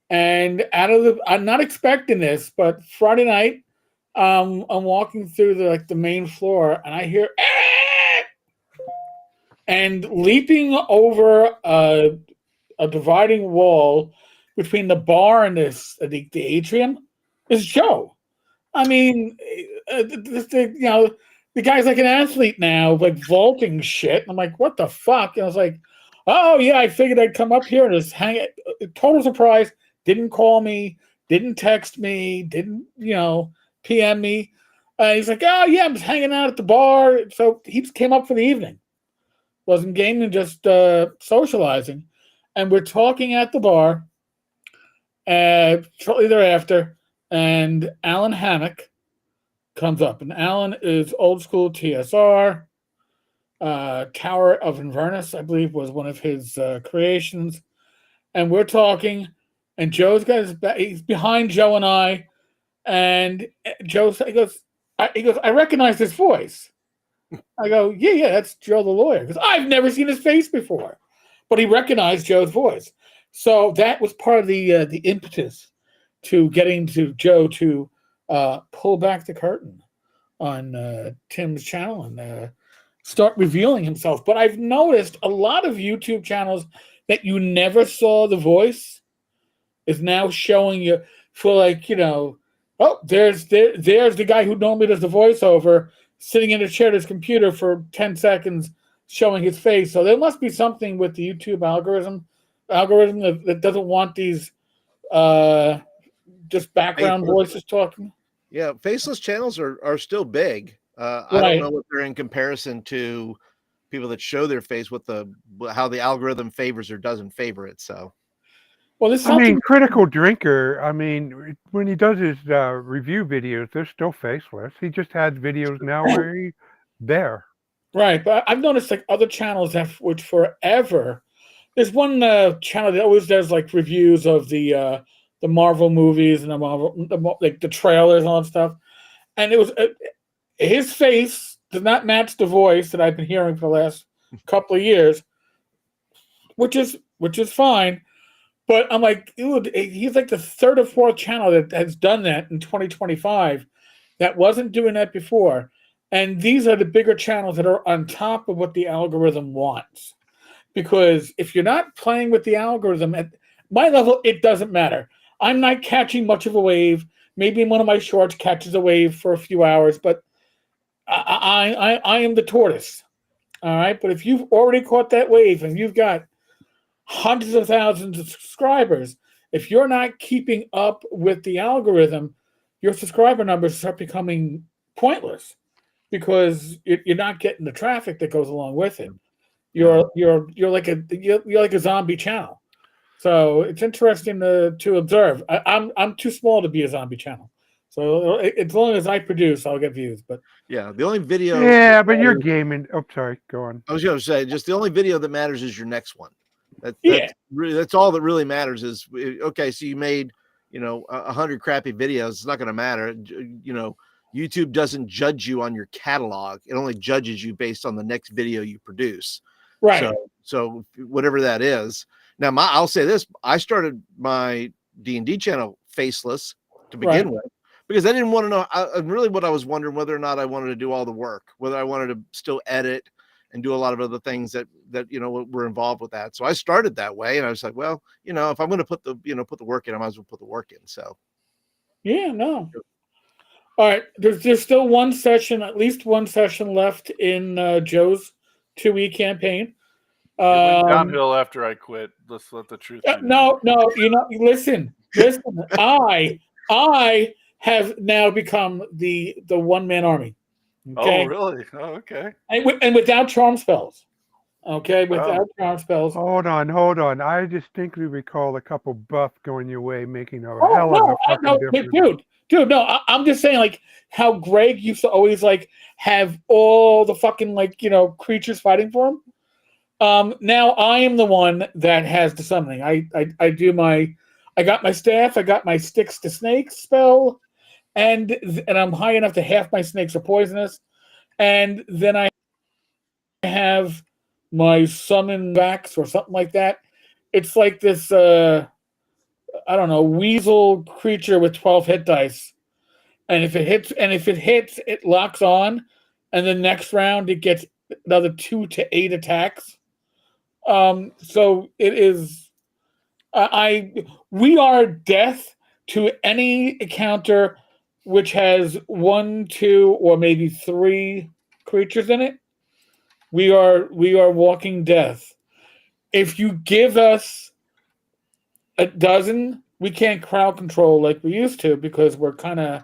and I'm not expecting this, but Friday night, I'm walking through the main floor, and I hear, and leaping over a dividing wall between the bar and the atrium is Joe. I mean, the guy's like an athlete now, like vaulting shit. I'm like, what the fuck? And I was like, oh yeah, I figured I'd come up here and just hang it. Total surprise. Didn't call me, didn't text me, didn't PM me. He's like, oh yeah, I'm just hanging out at the bar. So he just came up for the evening. Wasn't gaming, just socializing. And we're talking at the bar. Shortly thereafter, and Alan Hammock comes up, and Alan is old school TSR. Tower of Inverness, I believe, was one of his creations. And we're talking, and Joe's got his back. He's behind Joe and I, and Joe goes, I recognize this voice. I go, yeah, that's Joe the lawyer, because I've never seen his face before, but he recognized Joe's voice. So that was part of the impetus to getting to Joe to pull back the curtain on Tim's channel and start revealing himself. But I've noticed a lot of YouTube channels that you never saw the voice is now showing you for oh, there's the guy who normally does the voiceover sitting in a chair at his computer for 10 seconds showing his face. So there must be something with the YouTube algorithm that doesn't want these just background voices talking. Yeah, faceless channels are still big. I Right. don't know what they're in comparison to people that show their face, how the algorithm favors or doesn't favor it. So, Well, this is I something. mean, Critical Drinker, I mean, when he does his review videos, they're still faceless. He just has videos now where he's there. Right, but I've noticed like other channels which forever. There's one channel that always does like reviews of the Marvel movies and the trailers and all that stuff. And it was his face does not match the voice that I've been hearing for the last couple of years, which is fine. But I'm like, dude, he's like the third or fourth channel that has done that in 2025 that wasn't doing that before. And these are the bigger channels that are on top of what the algorithm wants. Because if you're not playing with the algorithm at my level, it doesn't matter. I'm not catching much of a wave. Maybe one of my shorts catches a wave for a few hours, but I am the tortoise. All right. But if you've already caught that wave and you've got hundreds of thousands of subscribers, if you're not keeping up with the algorithm, your subscriber numbers start becoming pointless because you're not getting the traffic that goes along with it. You're like a zombie channel. So it's interesting to observe. I'm too small to be a zombie channel. So as long as I produce, I'll get views. But yeah, the only video. Yeah, but you're gaming. Oh, sorry. Go on. I was going to say, just the only video that matters is your next one. That's all that really matters is, okay, so you made, 100 crappy videos. It's not going to matter. YouTube doesn't judge you on your catalog. It only judges you based on the next video you produce. Right. So whatever that is. Now, I'll say this: I started my D&D channel faceless to begin with because I didn't want to know. Really, what I was wondering whether or not I wanted to do all the work, whether I wanted to still edit and do a lot of other things that were involved with that. So I started that way, and I was like, well, if I'm going to put the work in, I might as well put the work in. So, yeah, no. All right, there's still one session, at least one session left in Joe's 2E campaign. It went downhill after I quit. Let's let the truth be known. No, listen. I have now become the one-man army. Okay? Oh, really? Oh, okay. And without charm spells. Okay, without charm spells. Hold on. I distinctly recall a couple buff going your way, making a Oh, hell of a fucking difference. Dude, no, I'm just saying, like, how Greg used to always, like, have all the fucking, like, creatures fighting for him. Now I am the one that has the summoning. I got my staff, I got my sticks to snakes spell, and I'm high enough to half my snakes are poisonous, and then I have my summon vax or something like that. It's like this I don't know, weasel creature with 12 hit dice. And if it hits, it locks on, and the next round it gets another 2 to 8 attacks. So it is we are death to any encounter which has 1, 2, or maybe 3 creatures in it. We are walking death. If you give us a dozen, we can't crowd control like we used to because we're kind of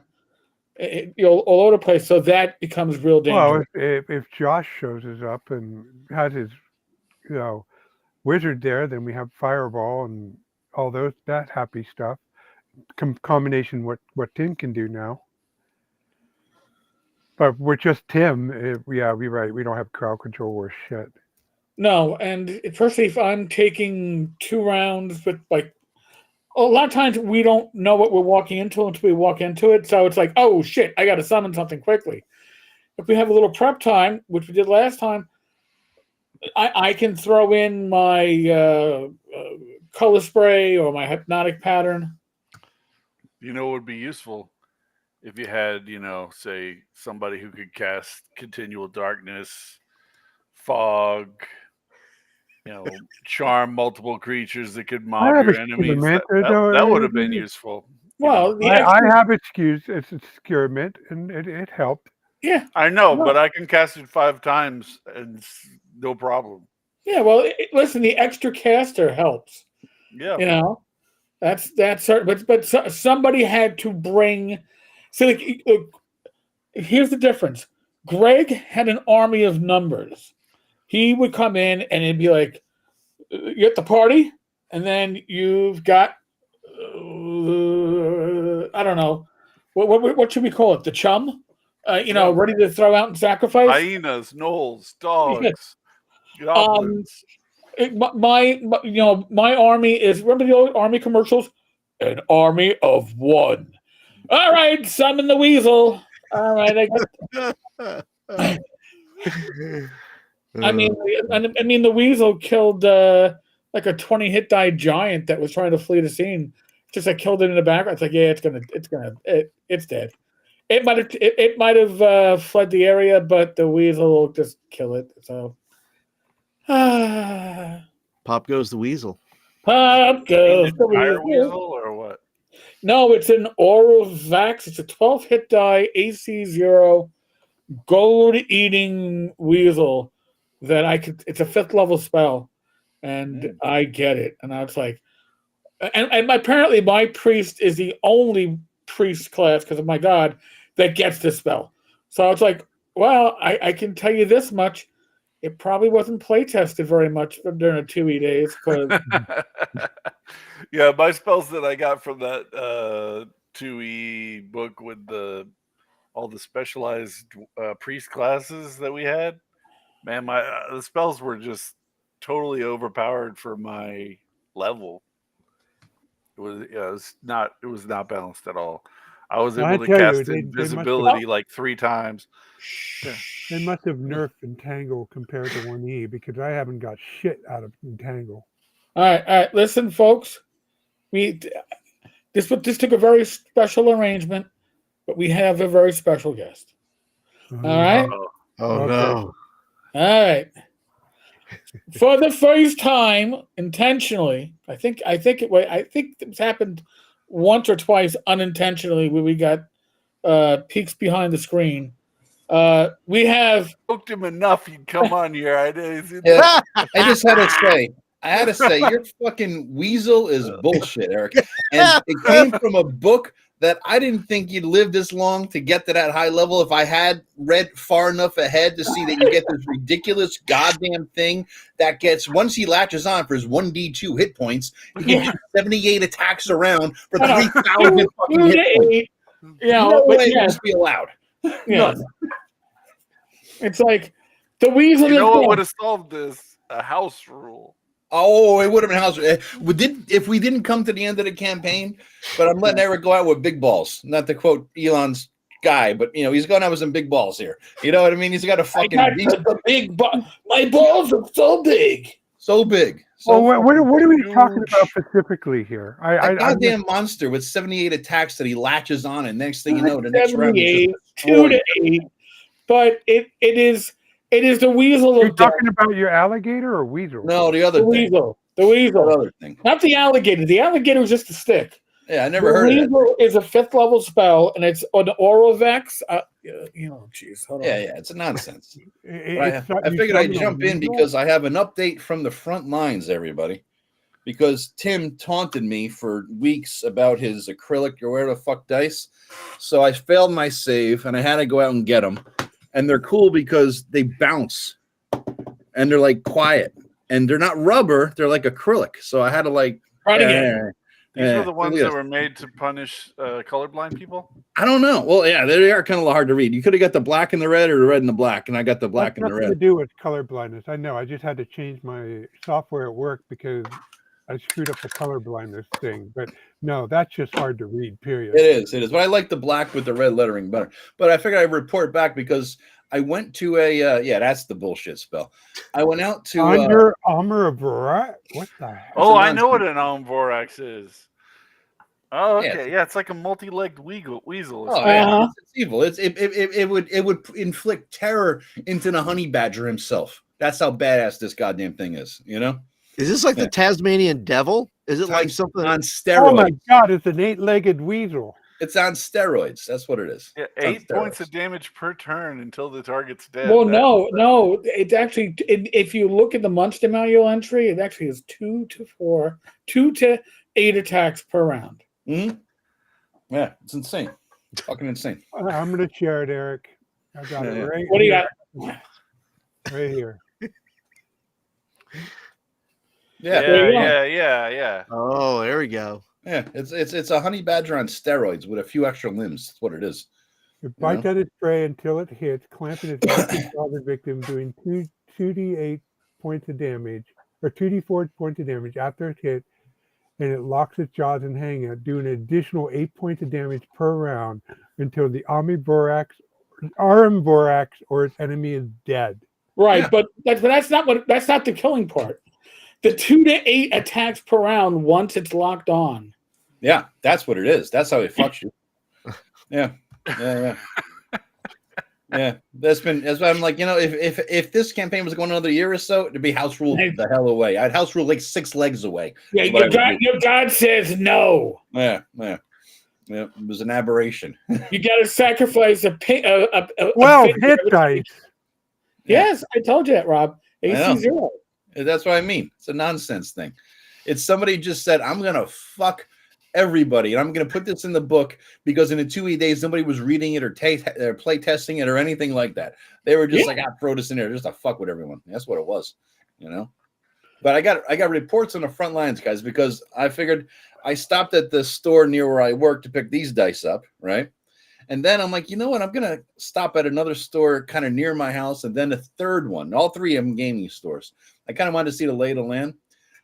all over the place. So that becomes real dangerous. Well, if Josh shows us up and has his, wizard there, then we have fireball and all that happy stuff. Combination what Tim can do now. But we're just Tim. We're right. We don't have crowd control or shit. No, and especially if I'm taking 2 rounds with like. A lot of times we don't know what we're walking into until we walk into it. So it's like, oh shit, I got to summon something quickly. If we have a little prep time, which we did last time, I can throw in my color spray or my hypnotic pattern. It would be useful if you had, say somebody who could cast continual darkness, fog, charm multiple creatures that could mob your enemies. That would have been useful. Well, I have it's experiment, and it helped. Yeah, I know, but I can cast it 5 times and no problem. Yeah, well, listen, the extra caster helps. Yeah, that's certain. But somebody had to bring. See, here's the difference. Greg had an army of numbers. He would come in and it'd be like, you're at the party, and then you've got, I don't know, what should we call it? The chum, ready to throw out and sacrifice. Hyenas, gnolls, dogs, goblins. My army is. Remember the old army commercials? An army of one. All right, summon the weasel. All right, I mean, the weasel killed like a 20 hit die giant that was trying to flee the scene. Just I killed it in the background. It's like, yeah, it's dead. It might have fled the area, but the weasel will just kill it. So, Pop goes the weasel. Pop goes the weasel, or what? No, it's an Aura Vax. It's a 12 hit die, AC 0, gold eating weasel. It's a 5th level spell, and I get it. And I was like, and apparently my priest is the only priest class, because of my god, that gets this spell. So I was like, well, I can tell you this much. It probably wasn't play tested very much during the 2E days. Yeah, my spells that I got from that 2E book with all the specialized priest classes that we had, man, the spells were just totally overpowered for my level. It was not balanced at all. I was able to cast invisibility like 3 times. Yeah. They must have nerfed Entangle compared to 1E, because I haven't got shit out of Entangle. All right. Listen, folks. This took a very special arrangement, but we have a very special guest. All right. Oh no. All right. For the first time, intentionally, I think it's happened once or twice unintentionally, where we got peeks behind the screen. We have Poked him enough. He'd come on here. Yeah, I just had to say, your fucking weasel is bullshit, Eric. And it came from a book that I didn't think you'd live this long to get to that high level. If I had read far enough ahead to see that you get this ridiculous goddamn thing that gets, once he latches on for his 1d2 hit points, he can do 78 attacks around for 3,000 fucking hit points. No way it must be allowed. Yeah. It's like the weasel. You know is what dead. would have solved this? A house rule. Oh, it would have been house. If we didn't come to the end of the campaign, but I'm letting Eric go out with big balls. Not to quote Elon's guy, but he's going out with some big balls here. You know what I mean? He's got a fucking the big my balls are so big. so big. So So what are we talking huge. about specifically here? a goddamn monster with 78 attacks that he latches on, and next thing you know, the next round he's 78, just 2 to 8. But it is the weasel You're of death. talking about your alligator or weasel? no, the other The thing. weasel. The The weasel. other thing. Not the alligator. The alligator was just a stick. Yeah, I never The heard of that. weasel is a 5th level spell, and it's an oral vex. Jeez, hold on. Yeah, it's a nonsense. It's I not- you figured I'd summon a jump in weasel? because I have an update from the front lines, everybody. Because Tim taunted me for weeks about his acrylic or whatever the fuck dice. So I failed my save and I had to go out and get them. And they're cool because they bounce and they're like quiet and they're not rubber, they're like acrylic. So I had to like, Try it again. These were the ones look at that were made to punish colorblind people. I don't know. Well, yeah, they are kind of hard to read. You could have got the black and the red or the red and the black, and I got the black and the Nothing to red. do with color blindness. I know. I just had to change my software at work because I screwed up the color blindness thing. But no, that's just hard to read. Period. It is. But I like the black with the red lettering better. But I figured I'd report back because I went to a that's the bullshit spell. I went out to Under armor of Barat? What the hell? Oh, a I know what nonsense. an Vorax is. Oh, Yeah. okay. Yeah, it's like a multi-legged weasel. Oh, yeah, Uh-huh. it's evil. It would inflict terror into the honey badger himself. That's how badass this goddamn thing is. You know, Is this like Yeah. the Tasmanian devil? Is it like It's something? on Oh steroids? my God! It's an 8-legged weasel. It's on steroids. That's what it is. Yeah, It's on 8 points steroids. of damage per turn until the target's dead. Well, That- no. It's actually, if you look at the Munster manual entry, it actually is 2 to 8 attacks per round. Mhm. Yeah, it's insane. Fucking insane. I'm going to share it, Eric. I got it Yeah. right. What do you here, got? Right here. Yeah, There you go. yeah. Oh, there we go. yeah. It's a honey badger on steroids with a few extra limbs. That's what it is. It bites at its prey until it hits, clamping its victim, doing 2d8 points of damage, or 2d4 points of damage after it hit, and it locks its jaws and hangout, doing an additional 8 points of damage per round until the Armborax or its enemy is dead. Right, Yeah. but that's not the killing part. The 2 to 8 attacks per round once it's locked on. Yeah, that's what it is. That's how it fucks you. Yeah. Yeah. That's why I'm like, if this campaign was going another year or so, it'd be house rule the hell away. I'd house rule like 6 legs away. Yeah, That's what I would do. your God says no. Yeah. It was an aberration. You got to sacrifice a Well, pig. hit dice. Yes, I told you that, Rob. know. AC 0. That's what I mean. It's a nonsense thing. It's somebody just said, I'm going to fuck everybody. And I'm going to put this in the book because in the 2E days, nobody was reading it or play testing it or anything like that. They were just throw this in there just to fuck with everyone. That's what it was, But I got reports on the front lines, guys, because I figured I stopped at the store near where I work to pick these dice up, right? And then I'm like, you know what? I'm going to stop at another store kind of near my house and then a third one. All 3 of them gaming stores. I kind of wanted to see the lay of the land.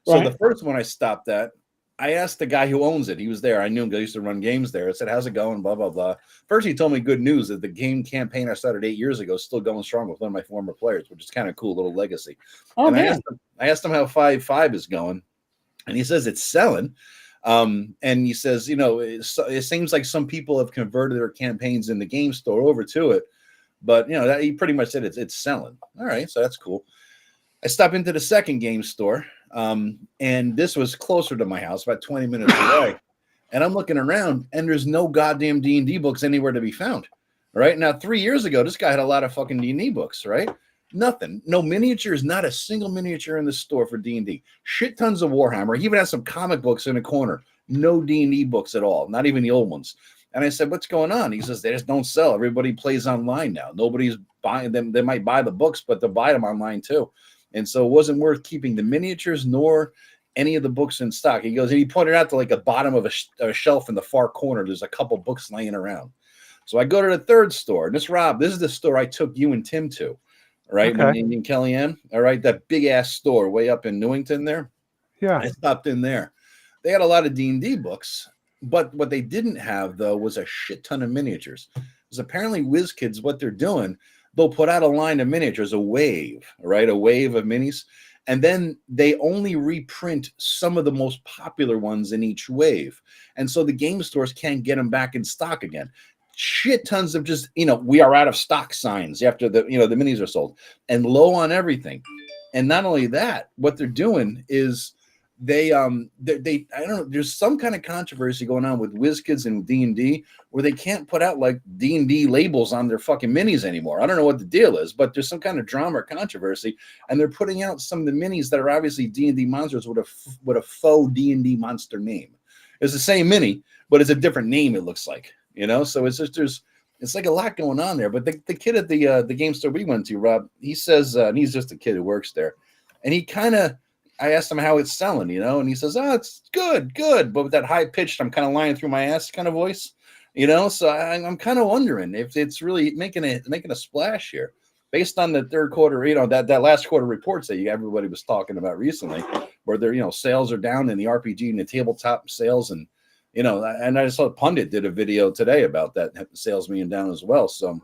So Right. the first one I stopped at, I asked the guy who owns it. He was there. I knew him because I used to run games there. I said, how's it going? Blah, blah, blah. First, he told me good news that the game campaign I started 8 years ago is still going strong with one of my former players, which is kind of cool, little legacy. Oh, and man. I asked him how 5.5 is going, and he says it's selling. And he says, it seems like some people have converted their campaigns in the game store over to it, but that he pretty much said it's selling. All right, so that's cool. I stopped into the second game store, and this was closer to my house, about 20 minutes away. And I'm looking around, and there's no goddamn D&D books anywhere to be found. Right now, 3 years ago, this guy had a lot of fucking D&D books, right? Nothing. No miniatures, not a single miniature in the store for D&D. Shit tons of Warhammer. He even has some comic books in a corner. No D&D books at all, not even the old ones. And I said, what's going on? He says, they just don't sell. Everybody plays online now. Nobody's buying them. They might buy the books, but they'll buy them online too. And so it wasn't worth keeping the miniatures nor any of the books in stock. He goes, and he pointed out to like the bottom of a shelf in the far corner, there's a couple books laying around. So I go to the third store. And this is the store I took you and Tim to, right? Okay. In Kellyanne. All right. That big ass store way up in Newington there. Yeah. I stopped in there. They had a lot of D&D books, but what they didn't have, though, was a shit ton of miniatures. Because apparently WizKids, what they're doing, they'll put out a line of miniatures, a wave, right? A wave of minis. And then they only reprint some of the most popular ones in each wave. And so the game stores can't get them back in stock again. Shit tons of just, we are out of stock signs after the minis are sold and low on everything. And not only that, what they're doing is they I don't know, there's some kind of controversy going on with WizKids and D&D where they can't put out like D&D labels on their fucking minis anymore. I don't know what the deal is, but there's some kind of drama or controversy, and they're putting out some of the minis that are obviously D&D monsters with a faux D&D monster name. It's the same mini, but it's a different name, it looks like, so it's just it's like a lot going on there. But the kid at the game store we went to, Rob, he says, and he's just a kid who works there, and I asked him how it's selling, and he says, oh, it's good. But with that high pitched, I'm kind of lying through my ass kind of voice, so I'm kind of wondering if it's really making a splash here based on the third quarter, that last quarter reports that everybody was talking about recently, where their, sales are down in the RPG and the tabletop sales. And, and I saw Pundit did a video today about that sales being down as well. So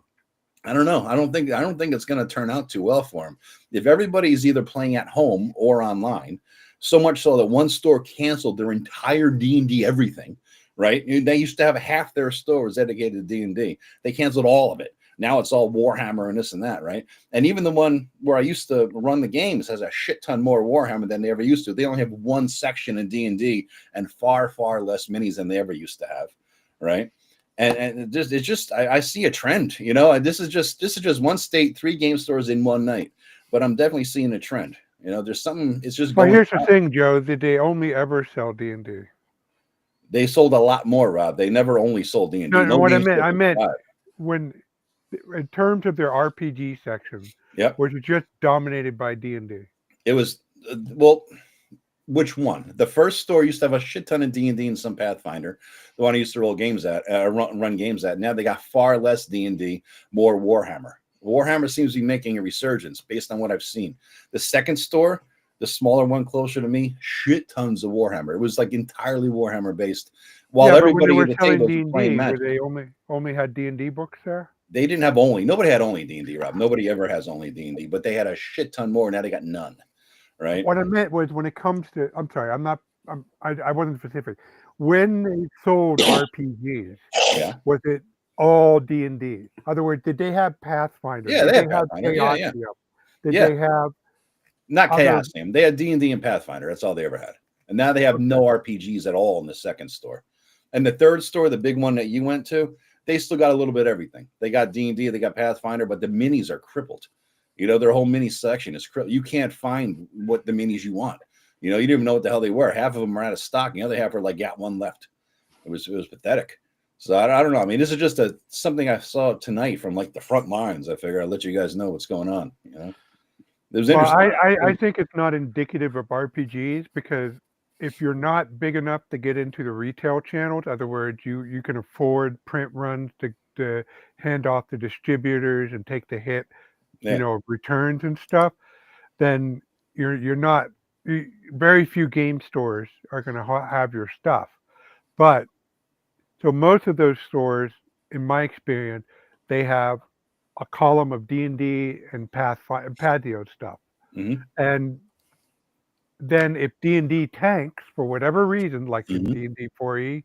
I don't know. I don't think it's going to turn out too well for him. If everybody's either playing at home or online, so much so that one store canceled their entire D&D everything, right? They used to have half their stores dedicated to D&D. They canceled all of it. Now it's all Warhammer and this and that, right? And even the one where I used to run the games has a shit ton more Warhammer than they ever used to. They only have one section in D&D and far, far less minis than they ever used to have, right? And it's just I see a trend, this is just one state, 3 game stores in one night, but I'm definitely seeing a trend. There's something. It's just. But here's the thing, Joe. Did they only ever sell D&D? They sold a lot more, Rob. They never only sold D&D. No, what I meant when, in terms of their RPG section, was it just dominated by D&D? It was which one? The first store used to have a shit ton of D&D and some Pathfinder. The one I used to run games at. Now they got far less D&D, more Warhammer. Warhammer seems to be making a resurgence based on what I've seen. The second store, the smaller one closer to me, shit tons of Warhammer. It was like entirely Warhammer based. While everybody at the table was playing Magic. They only had D&D books there? They didn't have nobody had only D&D, Rob. Nobody ever has only D&D, but they had a shit ton more. Now they got none. Right. What I meant was when it comes to, I wasn't specific. When they sold RPGs, was it all D&D? In other words, did they have Pathfinder? Yeah, they had Pathfinder. Did they have not Chaosium? They had D&D and Pathfinder. That's all they ever had. And now they have no RPGs at all in the second store. And the third store, the big one that you went to, they still got a little bit of everything. They got D&D, they got Pathfinder, but the minis are crippled. Their whole mini section is crippled. You can't find what the minis you want. You didn't even know what the hell they were. Half of them are out of stock. And the other half are like, got one left. It was pathetic. So I don't know. I mean, this is just something I saw tonight from like the front lines. I figure I'll let you guys know what's going on. It was interesting. I think it's not indicative of RPGs because if you're not big enough to get into the retail channels, in other words, you can afford print runs to hand off to distributors and take the hit, returns and stuff, then you're not. Very few game stores are going to have your stuff, but so most of those stores, in my experience, they have a column of D&D and Pathio stuff, and then if D&D tanks for whatever reason, like in D&D 4E,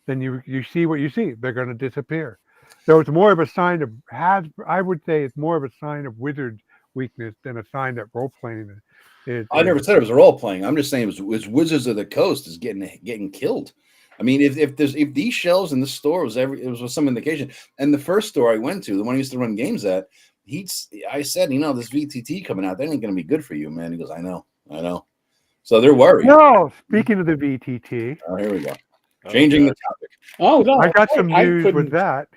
then you see what you see. They're going to disappear. So it's more of a sign of I would say it's more of a sign of Wizards weakness than a sign that role playing is. I never said it was role playing. I'm just saying it was Wizards of the Coast is getting killed. I mean, if these shelves in the store was some indication, and the first store I went to, the one I used to run games at, I said, this VTT coming out, that ain't going to be good for you, man. He goes, I know. So they're worried. No, speaking of the VTT, Oh, here we go. Changing the topic. Oh no, I got some news with couldn't- that.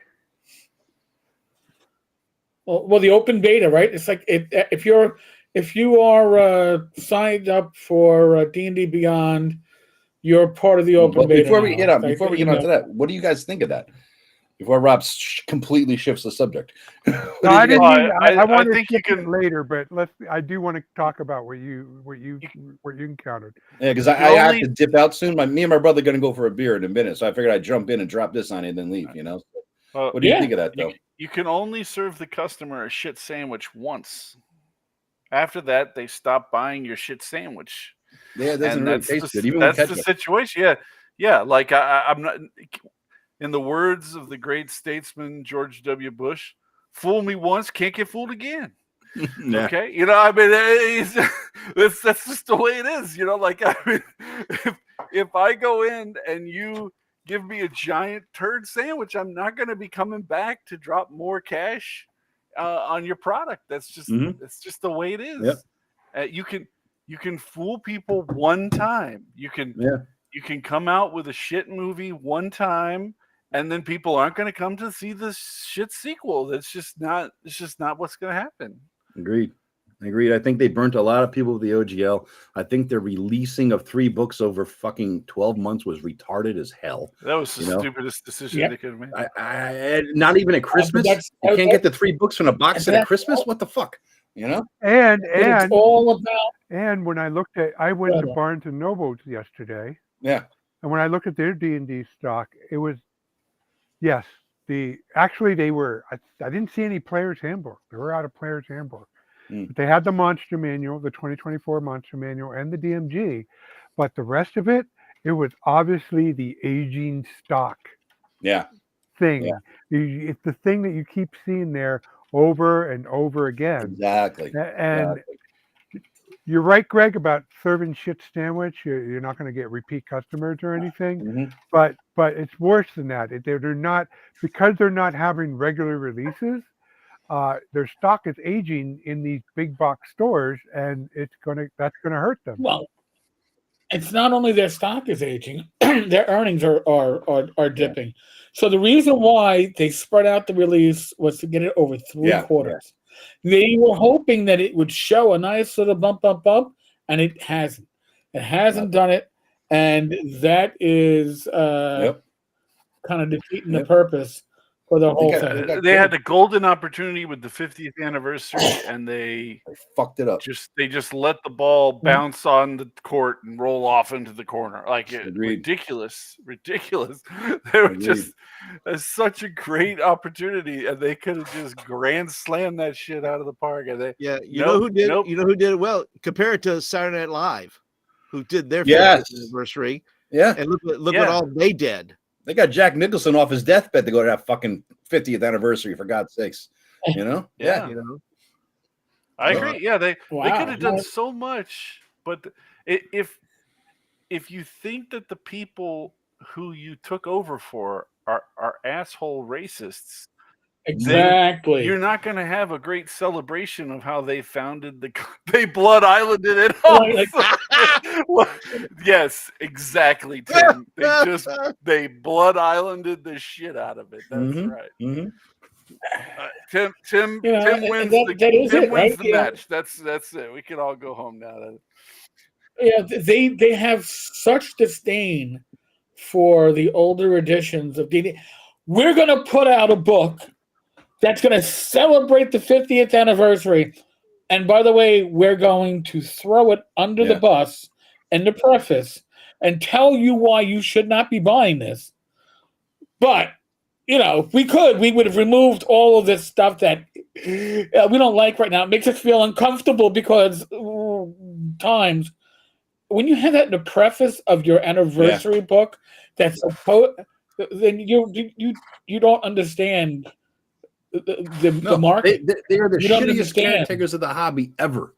Well, the open beta, right? It's like if you are signed up for D&D Beyond, you're part of the open But beta. before we now. get up, Like, before we you get onto know, that, what do you guys think of that? Before Rob completely shifts the subject. No, I didn't. Well, I I want to think you skip it can- later, but I do want to talk about what you encountered. Yeah, because The I have only- to dip out soon. Me and my brother are going to go for a beer in a minute, so I figured I'd jump in and drop this on you and then leave. What do you Yeah. think of that, though? You can only serve the customer a shit sandwich once. After that, they stop buying your shit sandwich. Yeah, it doesn't And really that's taste the, good, even with that's the ketchup. situation. Yeah. Like I'm not. In the words of the great statesman George W. Bush, "Fool me once, can't get fooled again." Yeah. Okay, I mean, that's just the way it is. Like I mean, if I go in and you give me a giant turd sandwich, I'm not going to be coming back to drop more cash on your product. That's just That's just the way it is. Yep. You can fool people one time. You can come out with a shit movie one time, and then people aren't going to come to see the shit sequel. That's just not. It's just not what's going to happen. Agreed. I think they burnt a lot of people with the OGL. I think their releasing of 3 books over fucking 12 months was retarded as hell. That was the stupidest decision Yep. they could have made. I not even at Christmas. You can't get the 3 books from a box set at Christmas. What the fuck? And but it's all about. and when I went to Yeah. Barnes and Nobles yesterday, Yeah. and when I looked at their D&D stock, it was yes. They were. I didn't see any player's handbook. They were out of player's handbook. But they had the monster manual, the 2024 monster manual, and the DMG. But the rest of it was obviously the aging stock Yeah. thing. Yeah. It's the thing that you keep seeing there over and over again. Exactly. And you're right, Greg, about serving shit sandwich. You're not going to get repeat customers or anything. Mhm. But it's worse than that. They're not, because they're not having regular releases. Their stock is aging in these big box stores, and that's gonna hurt them. Well, it's not only their stock is aging; their earnings are dipping. So the reason why they spread out the release was to get it over 3 quarters. They were hoping that it would show a nice little bump, and it hasn't. It hasn't done it, and that is kind of defeating the purpose for the whole thing. They had the golden opportunity with the 50th anniversary, and they fucked it up. They just let the ball bounce on the court and roll off into the corner. Like ridiculous. They were just such a great opportunity, and they could have just grand slammed that shit out of the park. And they, you know who did it well? Compare it to Saturday Night Live, who did their 50th anniversary. Yeah, and look what all they did. They got Jack Nicholson off his deathbed to go to that fucking 50th anniversary, for God's sakes. Yeah. I agree. Yeah, they could have done so much, but if you think that the people who you took over for are asshole racists, exactly, you're not going to have a great celebration of how they founded they Blood Islanded it all. Yes, exactly, Tim. They Blood Islanded the shit out of it. That's right. Mm-hmm. Tim wins the match. That's it. We can all go home now. Yeah, they have such disdain for the older editions of D&D. We're going to put out a book that's going to celebrate the 50th anniversary. And by the way, we're going to throw it under the bus in the preface and tell you why you should not be buying this. But, if we would have removed all of this stuff that we don't like right now. It makes us feel uncomfortable because times when you have that in the preface of your anniversary book, that's then you don't understand the market. They are the shittiest caretakers of the hobby ever,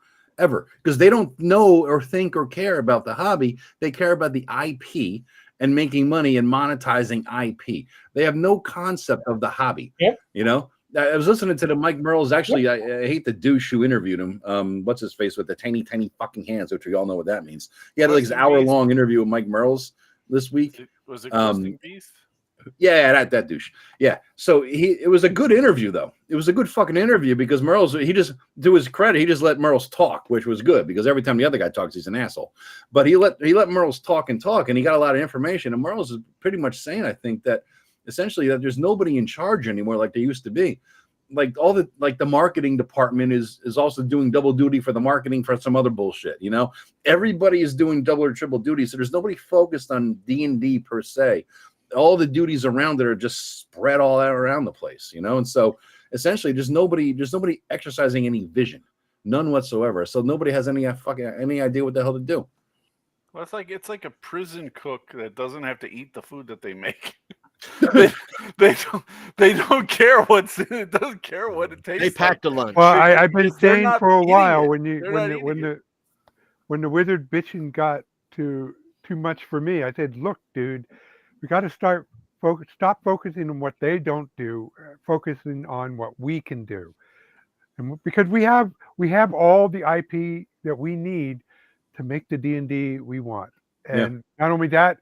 because they don't know or think or care about the hobby. They care about the IP, and making money and monetizing IP. They have no concept of the hobby. Yep. You know, I was listening to the Mike Merles. Actually, I hate the douche who interviewed him. What's his face with the tiny fucking hands, which we all know what that means. He had like an hour-long interview with Mike Merles this week. Was it Ghosting Beast? Yeah, that douche. Yeah. So it was a good interview though. It was a good fucking interview because Merles, he just, to his credit, he just let Merles talk, which was good because every time the other guy talks, he's an asshole. But he let Merles talk, and he got a lot of information. And Merles is pretty much saying, I think, that essentially that there's nobody in charge anymore like there used to be. Like the marketing department is also doing double duty for the marketing for some other bullshit. You know, everybody is doing double or triple duty. So there's nobody focused on D&D per se. All the duties around it are just spread all out around the place, you know? And so essentially there's nobody exercising any vision, none whatsoever. So nobody has any idea what the hell to do. Well, it's like a prison cook that doesn't have to eat the food that they make. they don't care what's in it, doesn't care what it tastes They packed like. a lunch. Well, I've been Because they're saying not for a eating while it. when They're not the wizard bitching got too much for me, I said, look, dude, we got to stop focusing on what they don't do, focusing on what we can do, and because we have all the IP that we need to make the D&D we want, and not only that,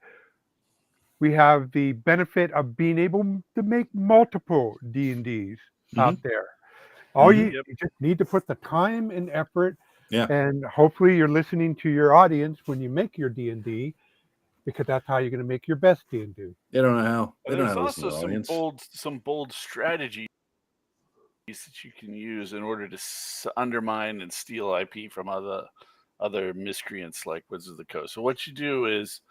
we have the benefit of being able to make multiple D&Ds out there. All you just need to put the time and effort, and hopefully you're listening to your audience when you make your D&D. Because that's how you're going to make your best D&D. They don't know how. They don't There's know how to listen to also the audience. some bold strategies that you can use in order to undermine and steal IP from other miscreants like Wizards of the Coast. So what you do is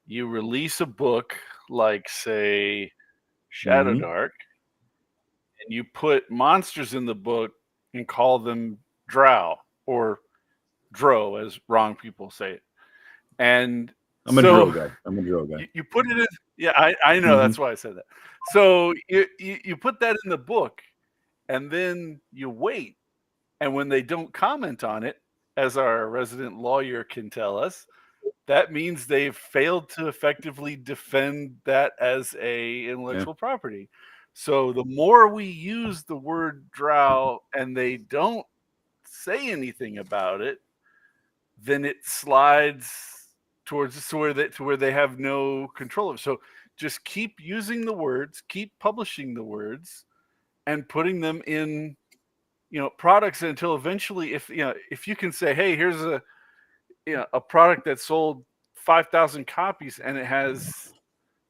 you release a book like, say, Shadowdark, and you put monsters in the book and call them Drow or Dro, as wrong people say it. And I'm a Dro guy. You put it in, I know, that's why I said that. So you put that in the book, and then you wait, and when they don't comment on it, as our resident lawyer can tell us, that means they've failed to effectively defend that as a intellectual property. So the more we use the word Drow and they don't say anything about it, then it slides towards to where they have no control of it. So just keep using the words, keep publishing the words, and putting them in, products until eventually, if you can say, hey, here's a product that sold 5,000 copies and it has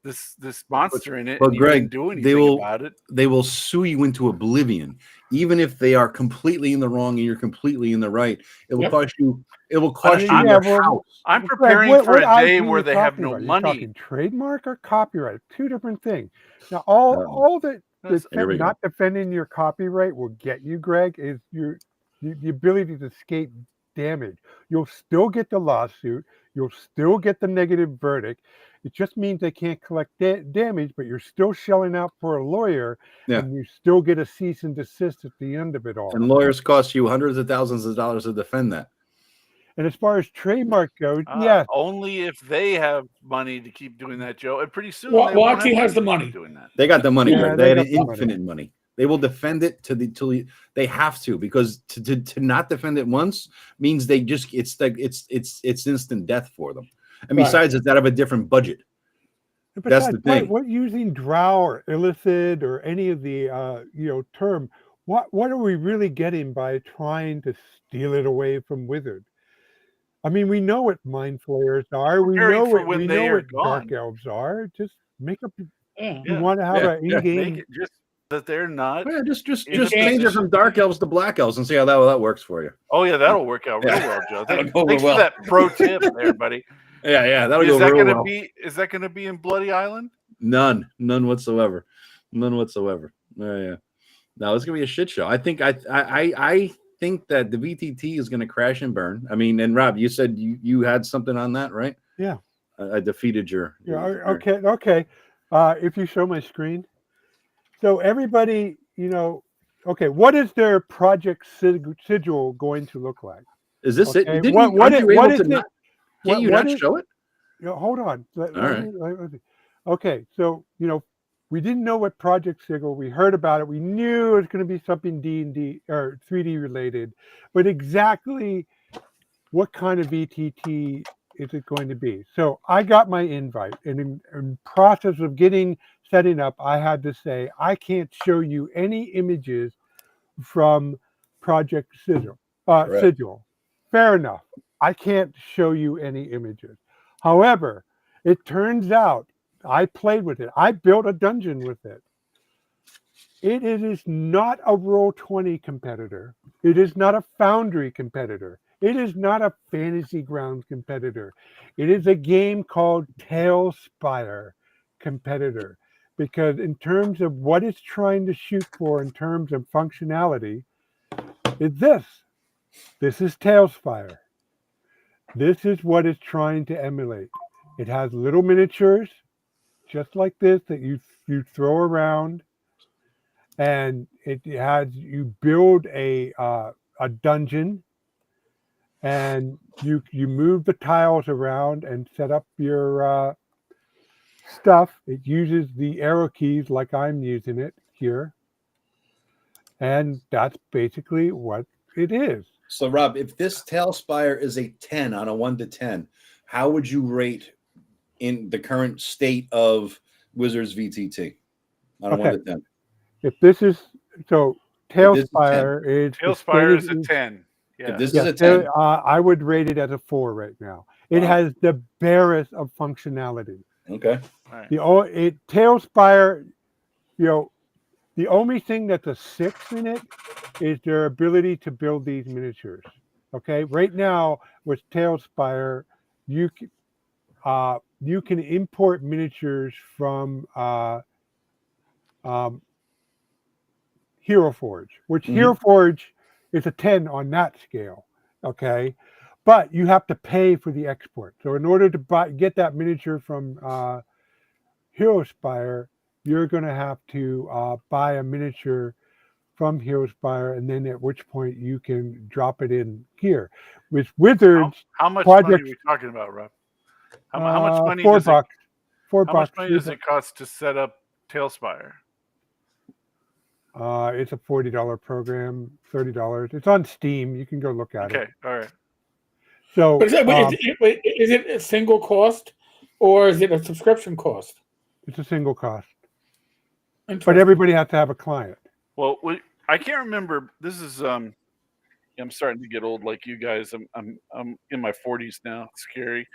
this monster in it, but and Greg, you didn't do anything about it. They will sue you into oblivion, even if they are completely in the wrong and you're completely in the right. It will cost you. It will cost you your house. I'm preparing for a day where they have no money. You're talking trademark or copyright, two different things. Now, all that not defending your copyright will get you, Greg, is the ability to escape damage. You'll still get the lawsuit. You'll still get the negative verdict. It just means they can't collect damage, but you're still shelling out for a lawyer, and you still get a cease and desist at the end of it all. And lawyers cost you hundreds of thousands of dollars to defend that. And as far as trademark goes, only if they have money to keep doing that, Joe. And pretty soon, Watsy has the money. Doing that. They got the money. Yeah, they had got infinite money. They will defend it till they have to, because to not defend it once means they just it's instant death for them. And besides, it's out of a different budget. That's the thing. What using Drow or illicit or any of the term? What are we really getting by trying to steal it away from Wizard? I mean, we know what mind flayers are. We know what dark elves are. Just make up. You want to have an in-game. Just that they're not. Yeah, just change it from dark elves to black elves and see how that works for you. Oh yeah, that'll work out real well, Joe. Thanks for that pro tip there, buddy. Yeah, that'll go real well. Is that going to be in Bloody Island? None whatsoever. Oh, yeah. No, it's gonna be a shit show. I think I think that the VTT is going to crash and burn. I mean, and Rob, you said you had something on that, right? Yeah. I defeated your. Okay. If you show my screen, so everybody, what is their project sigil going to look like? Is this it? Can you not show it? hold on. Let All right. me- let me- Okay, so we didn't know what Project Sigil. We heard about it. We knew it was going to be something D&D or 3D related, but exactly what kind of VTT is it going to be? So I got my invite, and in process of setting up, I had to say I can't show you any images from Project Sigil. Correct. Sigil. Fair enough. I can't show you any images. However, it turns out I played with it. I built a dungeon with it. It is not a Roll20 competitor. It is not a Foundry competitor. It is not a Fantasy Grounds competitor. It is a game called Tailspire competitor. Because in terms of what it's trying to shoot for in terms of functionality, is this. This is Tailspire. This is what it's trying to emulate. It has little miniatures, just like this, that you throw around, and it has you build a dungeon, and you move the tiles around and set up your stuff. It uses the arrow keys like I'm using it here, and that's basically what it is. So, Rob, if this Tailspire is a 10 on a 1 to 10, how would you rate in the current state of Wizards VTT on a 1 to 10? If this is so, If this is 10. Tailspire is Tailspire is a 10. If Yeah. this Yeah, is a 10, I would rate it as a 4 right now. It Wow. has the barest of functionality. okay. All right. Tailspire, the only thing that's a 6 in it is their ability to build these miniatures. Okay, right now with Tailspire, you can import miniatures from Hero Forge, which Mhm. Hero Forge is a 10 on that scale. Okay, but you have to pay for the export. So in order to get that miniature from Hero Spire, you're going to have to buy a miniature from Hero Spire, and then at which point you can drop it in here. With Wizards, How much Project- money are we talking about, Rob? How much money $4 does it, bucks. $4 how bucks. much money does it cost to set up Tailspire? It's a $40 program, $30. It's on Steam. You can go look at Okay, it. all right. So But is it a single cost, or is it a subscription cost? it's a single cost, but Interesting. everybody has to have a client. Well, I can't remember. This is I'm starting to get old like you guys. I'm in my 40s now. It's scary,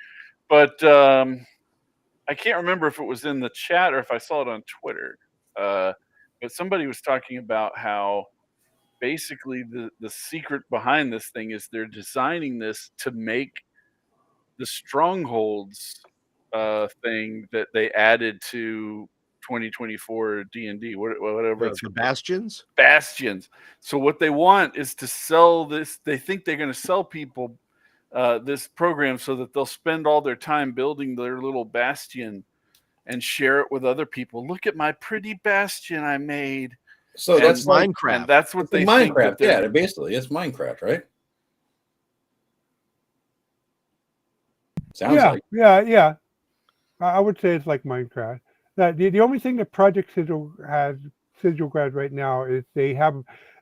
but I can't remember if it was in the chat or if I saw it on Twitter. But somebody was talking about how basically the secret behind this thing is they're designing this to make the strongholds thing that they added to 2024 D&D, whatever it's The bastions. bastions. So what they want is to sell this. They think they're going to sell people this program so that they'll spend all their time building their little bastion and share it with other people. Look at my pretty bastion I made. So And that's like Minecraft. And that's what it's they like think. Minecraft. That Yeah, basically, it's Minecraft, right? Sounds like. Yeah. I would say it's like Minecraft. The only thing that Project Sigil has Sigilgrad right now is they have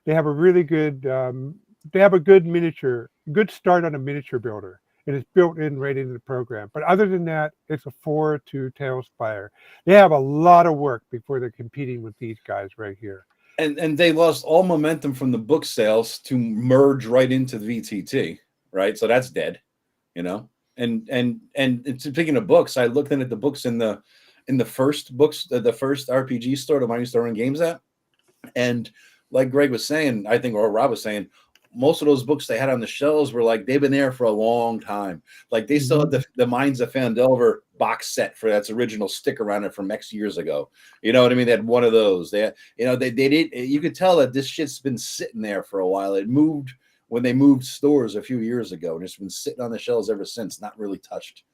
a really good they have a good start on a miniature builder, and it's built in right into the program. But other than that, it's a 4 to Tailspire. They have a lot of work before they're competing with these guys right here. And they lost all momentum from the book sales to merge right into the VTT, right? So that's dead, And speaking of books, I looked in at the books in the first books, the first RPG store, the one I used to run games at, and like Greg was saying, I think, or Rob was saying, most of those books they had on the shelves were like they've been there for a long time. Like they still had the Mines of Phandelver box set for that's original sticker on it from X years ago. You know what I mean? They had one of those. They had, they did. You could tell that this shit's been sitting there for a while. It moved when they moved stores a few years ago, and it's been sitting on the shelves ever since, not really touched.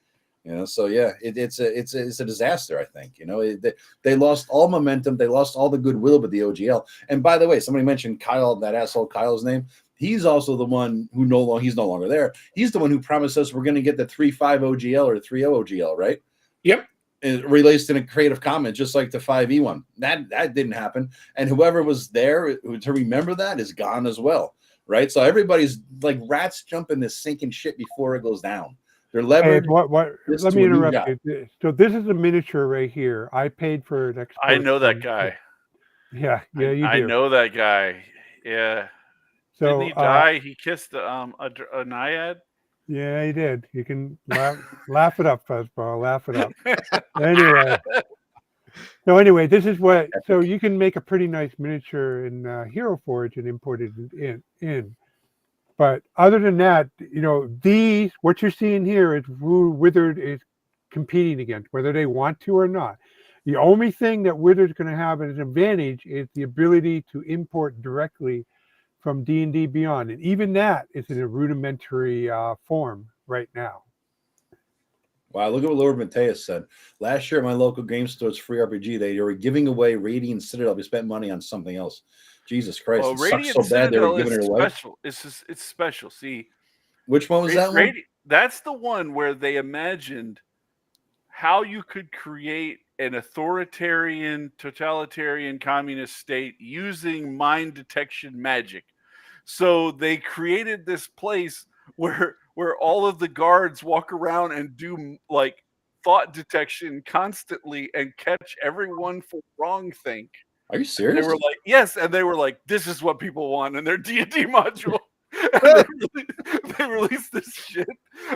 You know, so yeah, it's a disaster. I think, you know, they lost all momentum, they lost all the goodwill with the OGL. And by the way, somebody mentioned Kyle, that asshole Kyle's name. He's also the one who he's no longer there. He's the one who promised us we're going to get the 3.5 OGL or 3.0 OGL, right? Yep. It released in a Creative Commons, just like the 5e one. That didn't happen. And whoever was there to remember that is gone as well, right? So everybody's like rats jumping this sinking shit before it goes down. They're levered. Let me interrupt you. So this is a miniature right here. I paid for an export. I know that guy. Yeah, you do. I know that guy. Yeah. So didn't he die? He kissed a naiad. Yeah, he did. You can laugh it up, Fuzzball. Laugh it up. Anyway, this is what. So you can make a pretty nice miniature in Hero Forge and import it in. But other than that, you know, what you're seeing here is who Withered is competing against, whether they want to or not. The only thing that Withered's going to have as an advantage is the ability to import directly from D&D Beyond. And even that is in a rudimentary form right now. Wow, look at what Lord Mateus said. Last year at my local game store's free RPG, they were giving away Radiant Citadel. We spent money on something else. Jesus Christ, Well, it Radiant sucks so bad they Citadel were giving is it away. special. It's special. See, which one was that one? That's the one where they imagined how you could create an authoritarian, totalitarian, communist state using mind detection magic. So they created this place where all of the guards walk around and do like thought detection constantly and catch everyone for wrong think. Are you serious? They were like, yes, and they were like, this is what people want in their D&D module. And they released this shit.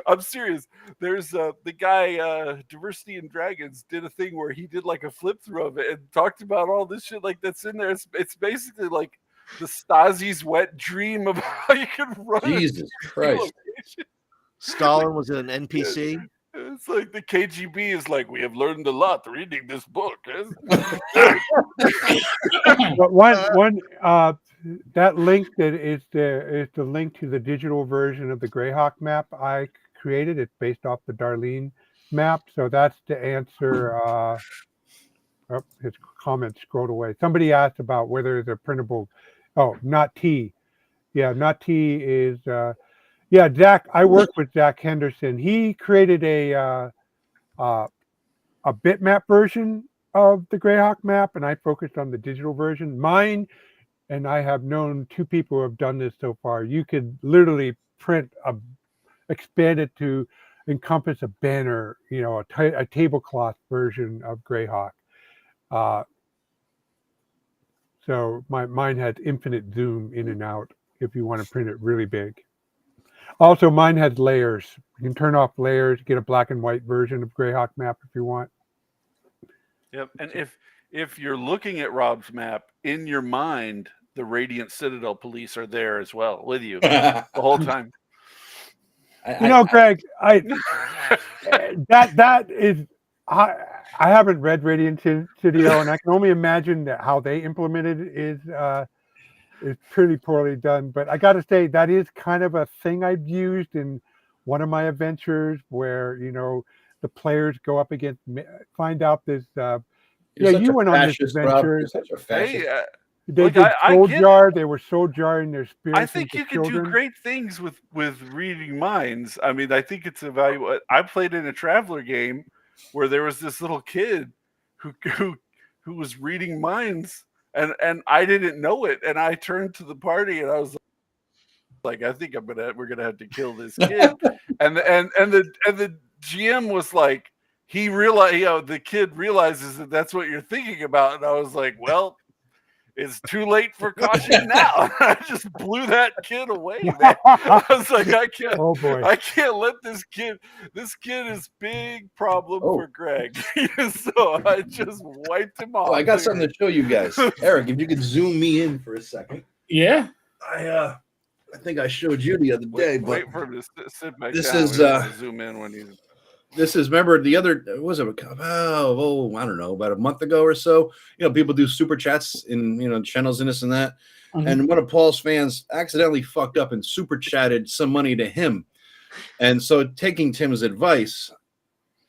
I'm serious. There's the guy Diversity and Dragons did a thing where he did like a flip through of it and talked about all this shit like that's in there. It's basically like the Stasi's wet dream of how you can run. Jesus Christ. Stalin was an NPC. It's like the KGB is like, we have learned a lot reading this book. But one that link that is the link to the digital version of the Greyhawk map I created. It's based off the Darlene map. So that's to answer his comment scrolled away. Somebody asked about whether the printable. Oh, not T. Yeah, not T is yeah, Zach. I work with Zach Henderson. He created a bitmap version of the Greyhawk map, and I focused on the digital version. Mine, and I have known two people who have done this so far. You could literally expand it to encompass a banner, you know, a tablecloth version of Greyhawk. So mine has infinite zoom in and out if you want to print it really big. Also, mine has layers. You can turn off layers, get a black and white version of Greyhawk map if you want. Yep, and if you're looking at Rob's map, in your mind, the Radiant Citadel police are there as well with you the whole time. Greg, that is I haven't read Radiant Citadel, and I can only imagine that how they implemented it is pretty poorly done. But I got to say that is kind of a thing I've used in one of my adventures, where the players go up against, find out this. You went on this adventure. You're such a fascist. They did soul jar. They were soul jarring their spirits. I think you can do great things with reading minds. I mean, I think it's a value. I played in a Traveler game where there was this little kid who was reading minds, and I didn't know it. And I turned to the party and I was like, I think we're gonna have to kill this kid. and the GM was like, he realized, the kid realizes that that's what you're thinking about. And I was like, well, it's too late for caution now. I just blew that kid away, man. I was like, I can't let this kid. This kid is big problem for Greg. So I just wiped him off. Oh, I got something to show you guys. Eric, if you could zoom me in for a second. Yeah. I think I showed you the other day. Wait for him to sit back this down. Is zoom in when he's. This is, remember the other, I don't know, about a month ago or so, people do super chats in, channels and this and that. Mm-hmm. And one of Paul's fans accidentally fucked up and super chatted some money to him. And so taking Tim's advice,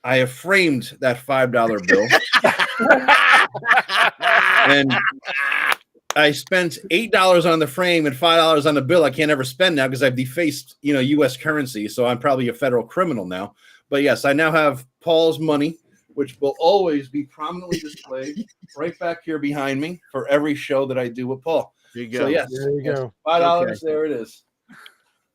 I have framed that $5 bill, and I spent $8 on the frame and $5 on the bill. I can't ever spend now because I've defaced, U.S. currency. So I'm probably a federal criminal now. But yes, I now have Paul's money, which will always be prominently displayed right back here behind me for every show that I do with Paul. There you go. So yes, There you go. $5. Okay. There it is.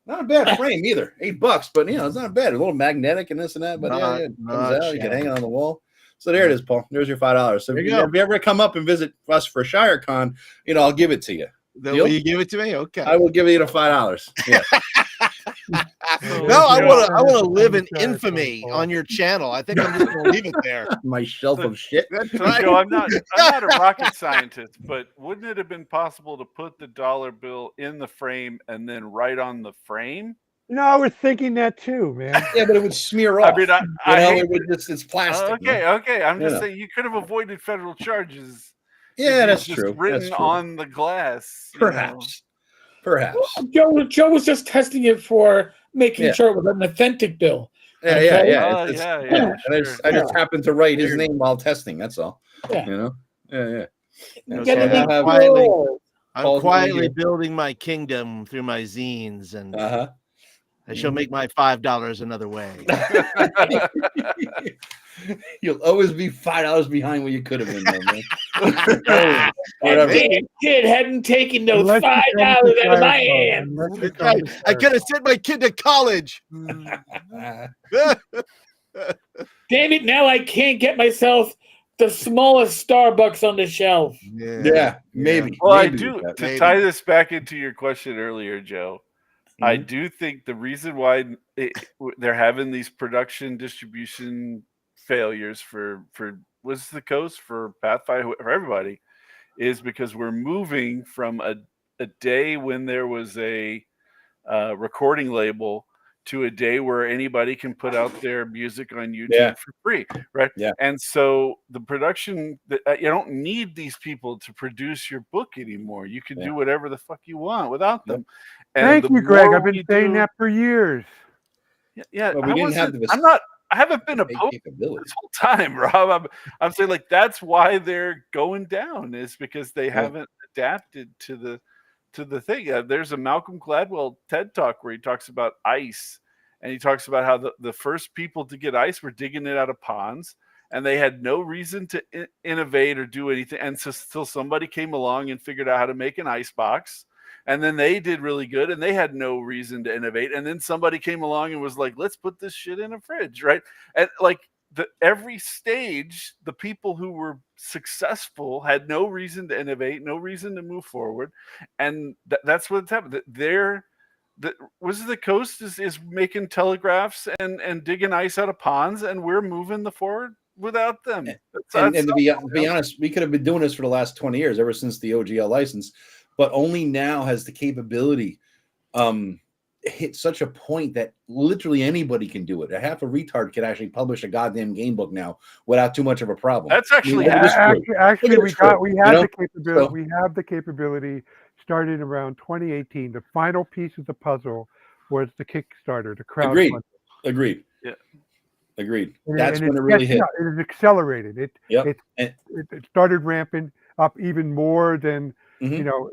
Not a bad frame either. $8, but it's not bad. A little magnetic and this and that. But it comes out. You can hang it on the wall. So there it is, Paul. There's your $5. So There if you you, go. if you ever come up and visit us for ShireCon, I'll give it to you. Will you give it to me? Okay. I will give you the $5. Yeah. No, I want to live in Sorry, infamy Paul. on your channel. I think I'm just going to leave it there. My shelf of shit. That's So, right. Joe, I'm not a rocket scientist, but wouldn't it have been possible to put the dollar bill in the frame and then write on the frame? I was thinking that too, man. Yeah, but it would smear off. I mean, I hate it would it's plastic. okay. I'm just Yeah. saying you could have avoided federal charges. Yeah, if that's just true. Written That's true. on the glass. Perhaps. Joe was just testing it for making Yeah. sure it was an authentic bill. Yeah. Oh, It's- yeah. And I just happened to write his name while testing. That's all. Yeah. Yeah. You so gotta I be have- cool. I'm Paul's quietly here. building my kingdom through my zines, and Uh-huh. I shall make my $5 another way. You'll always be $5 behind what you could have been, though, man. That Whatever. damn kid hadn't taken those Unless $5 you come out to of my ShireCon, hand. unless you That's come right. to I could have sent my kid to college. Damn it! Now I can't get myself the smallest Starbucks on the shelf. Yeah, maybe. Well, maybe I do. with that. To maybe. tie this back into your question earlier, Joe, I Mhm. do think the reason why they're having these production distribution failures for Wizards of the Coast, for Pathfinder, for everybody, is because we're moving from a day when there was a recording label to a day where anybody can put out their music on YouTube Yeah. for free, right? Yeah. And so the production, you don't need these people to produce your book anymore. You can do whatever the fuck you want without them. And Thank the you, Greg. more I've been we saying do- that for years. Yeah, But we I didn't have wasn't- the I'm not. I haven't been Big opposed capability. this whole time, Rob. I'm saying like that's why they're going down, is because they haven't adapted to the thing. There's a Malcolm Gladwell TED Talk where he talks about ice, and he talks about how the first people to get ice were digging it out of ponds, and they had no reason to innovate or do anything. And so till somebody came along and figured out how to make an ice box, and then they did really good, and they had no reason to innovate. And then somebody came along and was like, "Let's put this shit in a fridge," right? And like every stage, the people who were successful had no reason to innovate, no reason to move forward, and that's what's happened. Wizards of the Coast is making telegraphs and digging ice out of ponds, and we're moving the forward without them. And to be honest, we could have been doing this for the last 20 years, ever since the OGL license, but only now has the capability hit such a point that literally anybody can do it. A half a retard can actually publish a goddamn game book now without too much of a problem. That's actually I mean, it's true. Actually, Look at we the truth, we you have know? the capability. So- We have the capability starting around 2018. The final piece of the puzzle was the Kickstarter, the crowdfunding. Agreed. Yeah. Agreed. And That's and when it really hit. It is accelerated. Yep. It started ramping up even more than Mhm.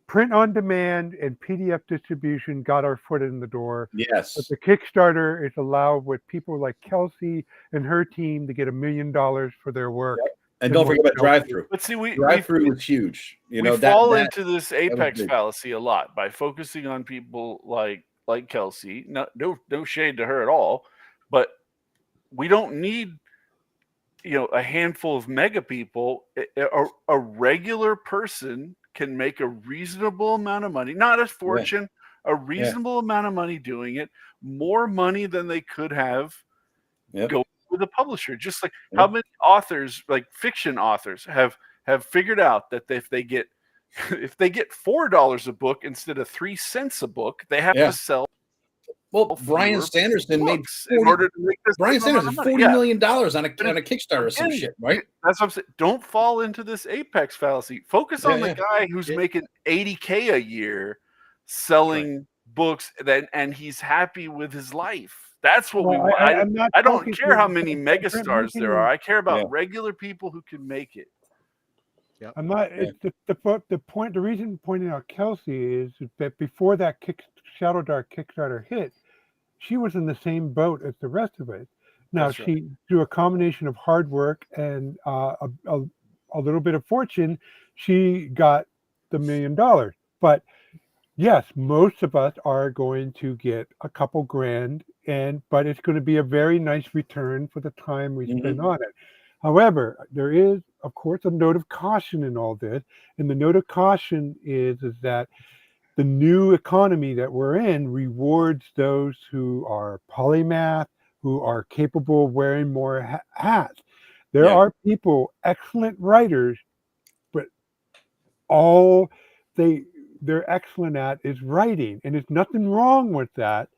Print on demand and PDF distribution got our foot in the door. But Yes. the Kickstarter is allowed with people like Kelsey and her team to get $1 million for their work. And don't forget about drive-through. But see, we Drive-through was huge. You know, we that fall that- into this was apex big. fallacy a lot by focusing on people like Kelsey. No shade to her at all, but we don't need a handful of mega people. A regular person can make a reasonable amount of money, not a fortune, a reasonable amount of money doing it, more money than they could have Yep. go with a publisher. Just like Yep. how many authors, like fiction authors, have figured out that if they get $4 a book instead of 3 cents a book, they have Yeah. to sell. Well, Brian fewer Sanderson made books in 40 order to make this Brian amount of Sanderson money. $40 Yeah. million on a Kickstarter or some Again, shit, right? That's what I'm saying. Don't fall into this apex fallacy. Focus on Yeah, the guy who's Yeah. making $80K a year selling books, and he's happy with his life. That's what Well, we want. I'm not I don't talking care how to- many I'm megastars making there a- are. I care about Yeah. regular people who can make it. I'm not. Yeah. It's the point. The reason I'm pointing out Kelsey is that before that Shadow Dark Kickstarter hit, she was in the same boat as the rest of us. Now That's right. through a combination of hard work and a little bit of fortune, she got the $1 million. But yes, most of us are going to get a couple grand, but it's going to be a very nice return for the time we spend on it. However, there is, of course, a note of caution in all this, and the note of caution is that the new economy that we're in rewards those who are polymath, who are capable of wearing more hats. There Yeah. are people, excellent writers, but all they're excellent at is writing, and there's nothing wrong with that.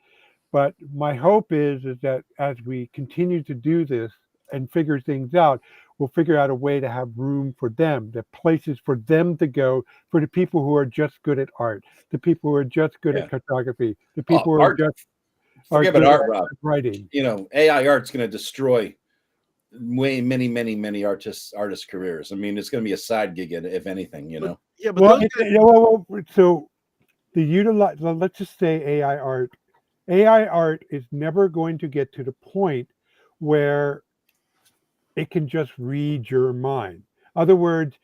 But my hope is that as we continue to do this and figure things out, we'll figure out a way to have room for them, the places for them to go, for the people who are just good at art, the people who are just good Yeah. at photography, the people who are Art, just forget good about art, at Rob. writing. You know, AI art's going to destroy many artists' careers. I mean, it's going to be a side gig, if anything. You know. Yeah, but Well, those guys, so the let's just say AI art. AI art is never going to get to the point where it can just read your mind. In other words,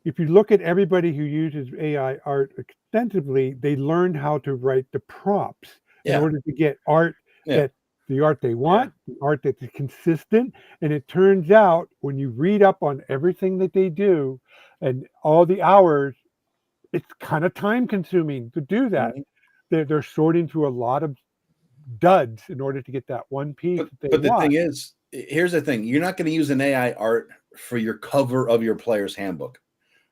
if you look at everybody who uses AI art extensively, they learn how to write the prompts in Yeah. order to get art Yeah. that the art they want, the art that's consistent. And it turns out when you read up on everything that they do and all the hours, it's kind of time consuming to do that. Mhm. They're sorting through a lot of duds in order to get that one piece that they But the want. thing is, here's the thing: you're not going to use an AI art for your cover of your player's handbook,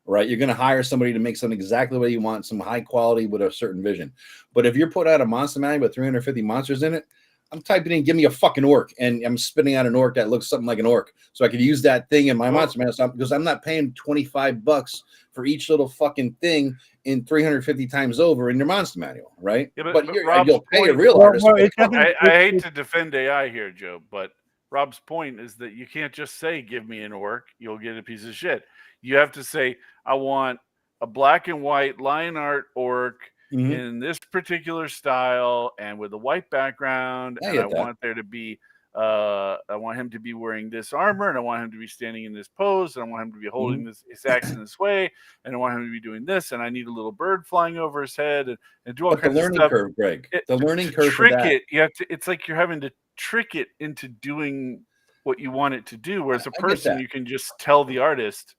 right? You're going to hire somebody to make something exactly what you want, some high quality with a certain vision. But if you're put out a monster manual with 350 monsters in it, I'm typing in, give me a fucking orc, and I'm spitting out an orc that looks something like an orc, so I could use that thing in my monster manual, because I'm not paying $25 for each little fucking thing in 350 times over in your monster manual, right? Yeah, but Rob's you'll pay a point- real Well, artist. well, for the it doesn't- cover. I hate to defend AI here, Joe, but Rob's point is that you can't just say, give me an orc, you'll get a piece of shit. You have to say, I want a black and white line art orc Mhm. in this particular style and with a white background. I And get I that. want there to be, I want him to be wearing this armor, and I want him to be standing in this pose, and I want him to be holding his axe in this way, and I want him to be doing this, and I need a little bird flying over his head, and do all But the kinds of learning stuff. curve, Greg, the learning To curve for trick that. it, you have to. It's like you're having to trick it into doing what you want it to do. Whereas a I get person, that. you can just tell the artist,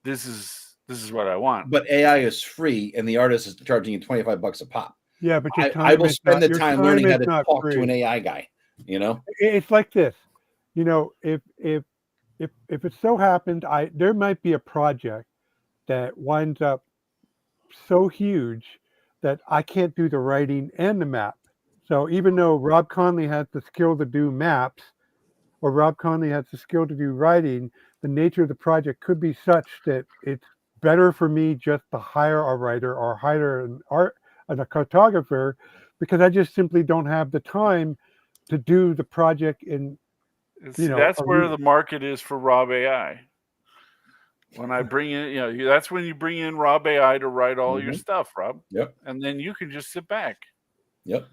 "This is what I want." But AI is free, and the artist is charging you $25 a pop. Yeah, but your time I will is spend not, the your time learning how is to not talk free. to an AI guy. You know, It's like this, if it so happened, there might be a project that winds up so huge that I can't do the writing and the map. So even though Rob Conley has the skill to do maps, or Rob Conley has the skill to do writing, the nature of the project could be such that it's better for me just to hire a writer or hire a cartographer, because I just simply don't have the time to do the project in. See, that's where the market is for Rob AI. When I bring in, that's when you bring in Rob AI to write all your stuff, Rob. Yep. And then you can just sit back. Yep.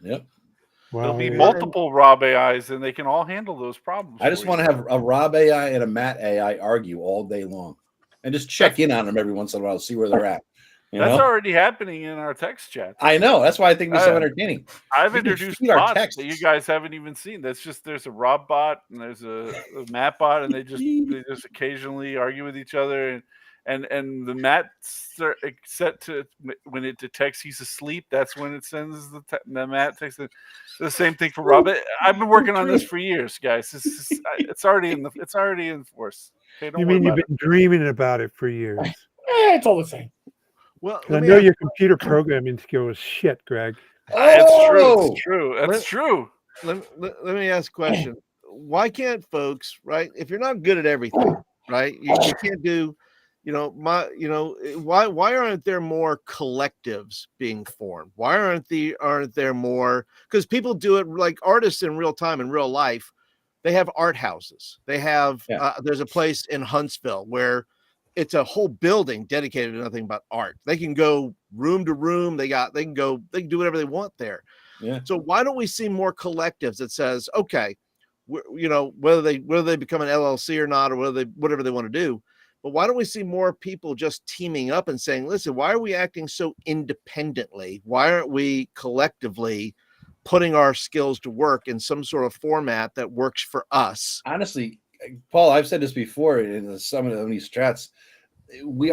There'll be multiple Rob AIs, and they can all handle those problems. I just want to have a Rob AI and a Matt AI argue all day long, and just check in on them every once in a while, see where they're at. That's already happening in our text chat. I know. That's why I think it's so entertaining. I've You can introduced feed our bots texts. that you guys haven't even seen. There's a Rob bot and there's a Matt bot, and they just occasionally argue with each other. And the Matt set to, when it detects he's asleep, that's when it sends the Matt text. The same thing for Rob. I've been working on this for years, guys. It's already in force. Okay, don't You worry mean you've about been dreaming about it for years? It's all the same. well, I let me know ask- your computer programming skill is shit, Greg. It's true. That's true. let me ask a question. Why can't folks, right? If you're not good at everything, right? You can't do why aren't there more collectives being formed? Why aren't there more? Because people do it like artists in real time, in real life. They have art houses. They have there's a place in Huntsville where it's a whole building dedicated to nothing but art. They can go room to room. They can do whatever they want there. Yeah. So why don't we see more collectives that says, okay, whether they become an LLC or not, or whatever they want to do, but why don't we see more people just teaming up and saying, listen, why are we acting so independently? Why aren't we collectively putting our skills to work in some sort of format that works for us? Honestly, Paul, I've said this before in some of these chats.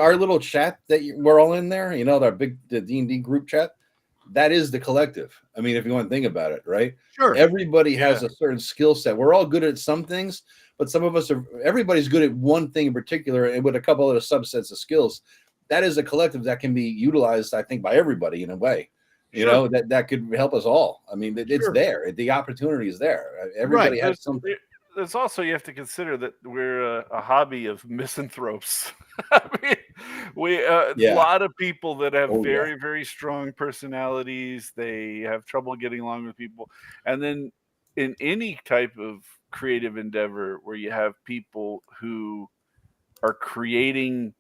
Our little chat that we're all in there, the D&D group chat, that is the collective. I mean, if you want to think about it, right? Sure. Everybody has a certain skill set. We're all good at some things, but everybody's good at one thing in particular, and with a couple of subsets of skills. That is a collective that can be utilized, I think, by everybody in a way. That could help us all. I mean, it's there. The opportunity is there. Everybody has something. There's also, you have to consider that we're a hobby of misanthropes. I mean, a lot of people that have very, very strong personalities. They have trouble getting along with people. And then in any type of creative endeavor where you have people who are creating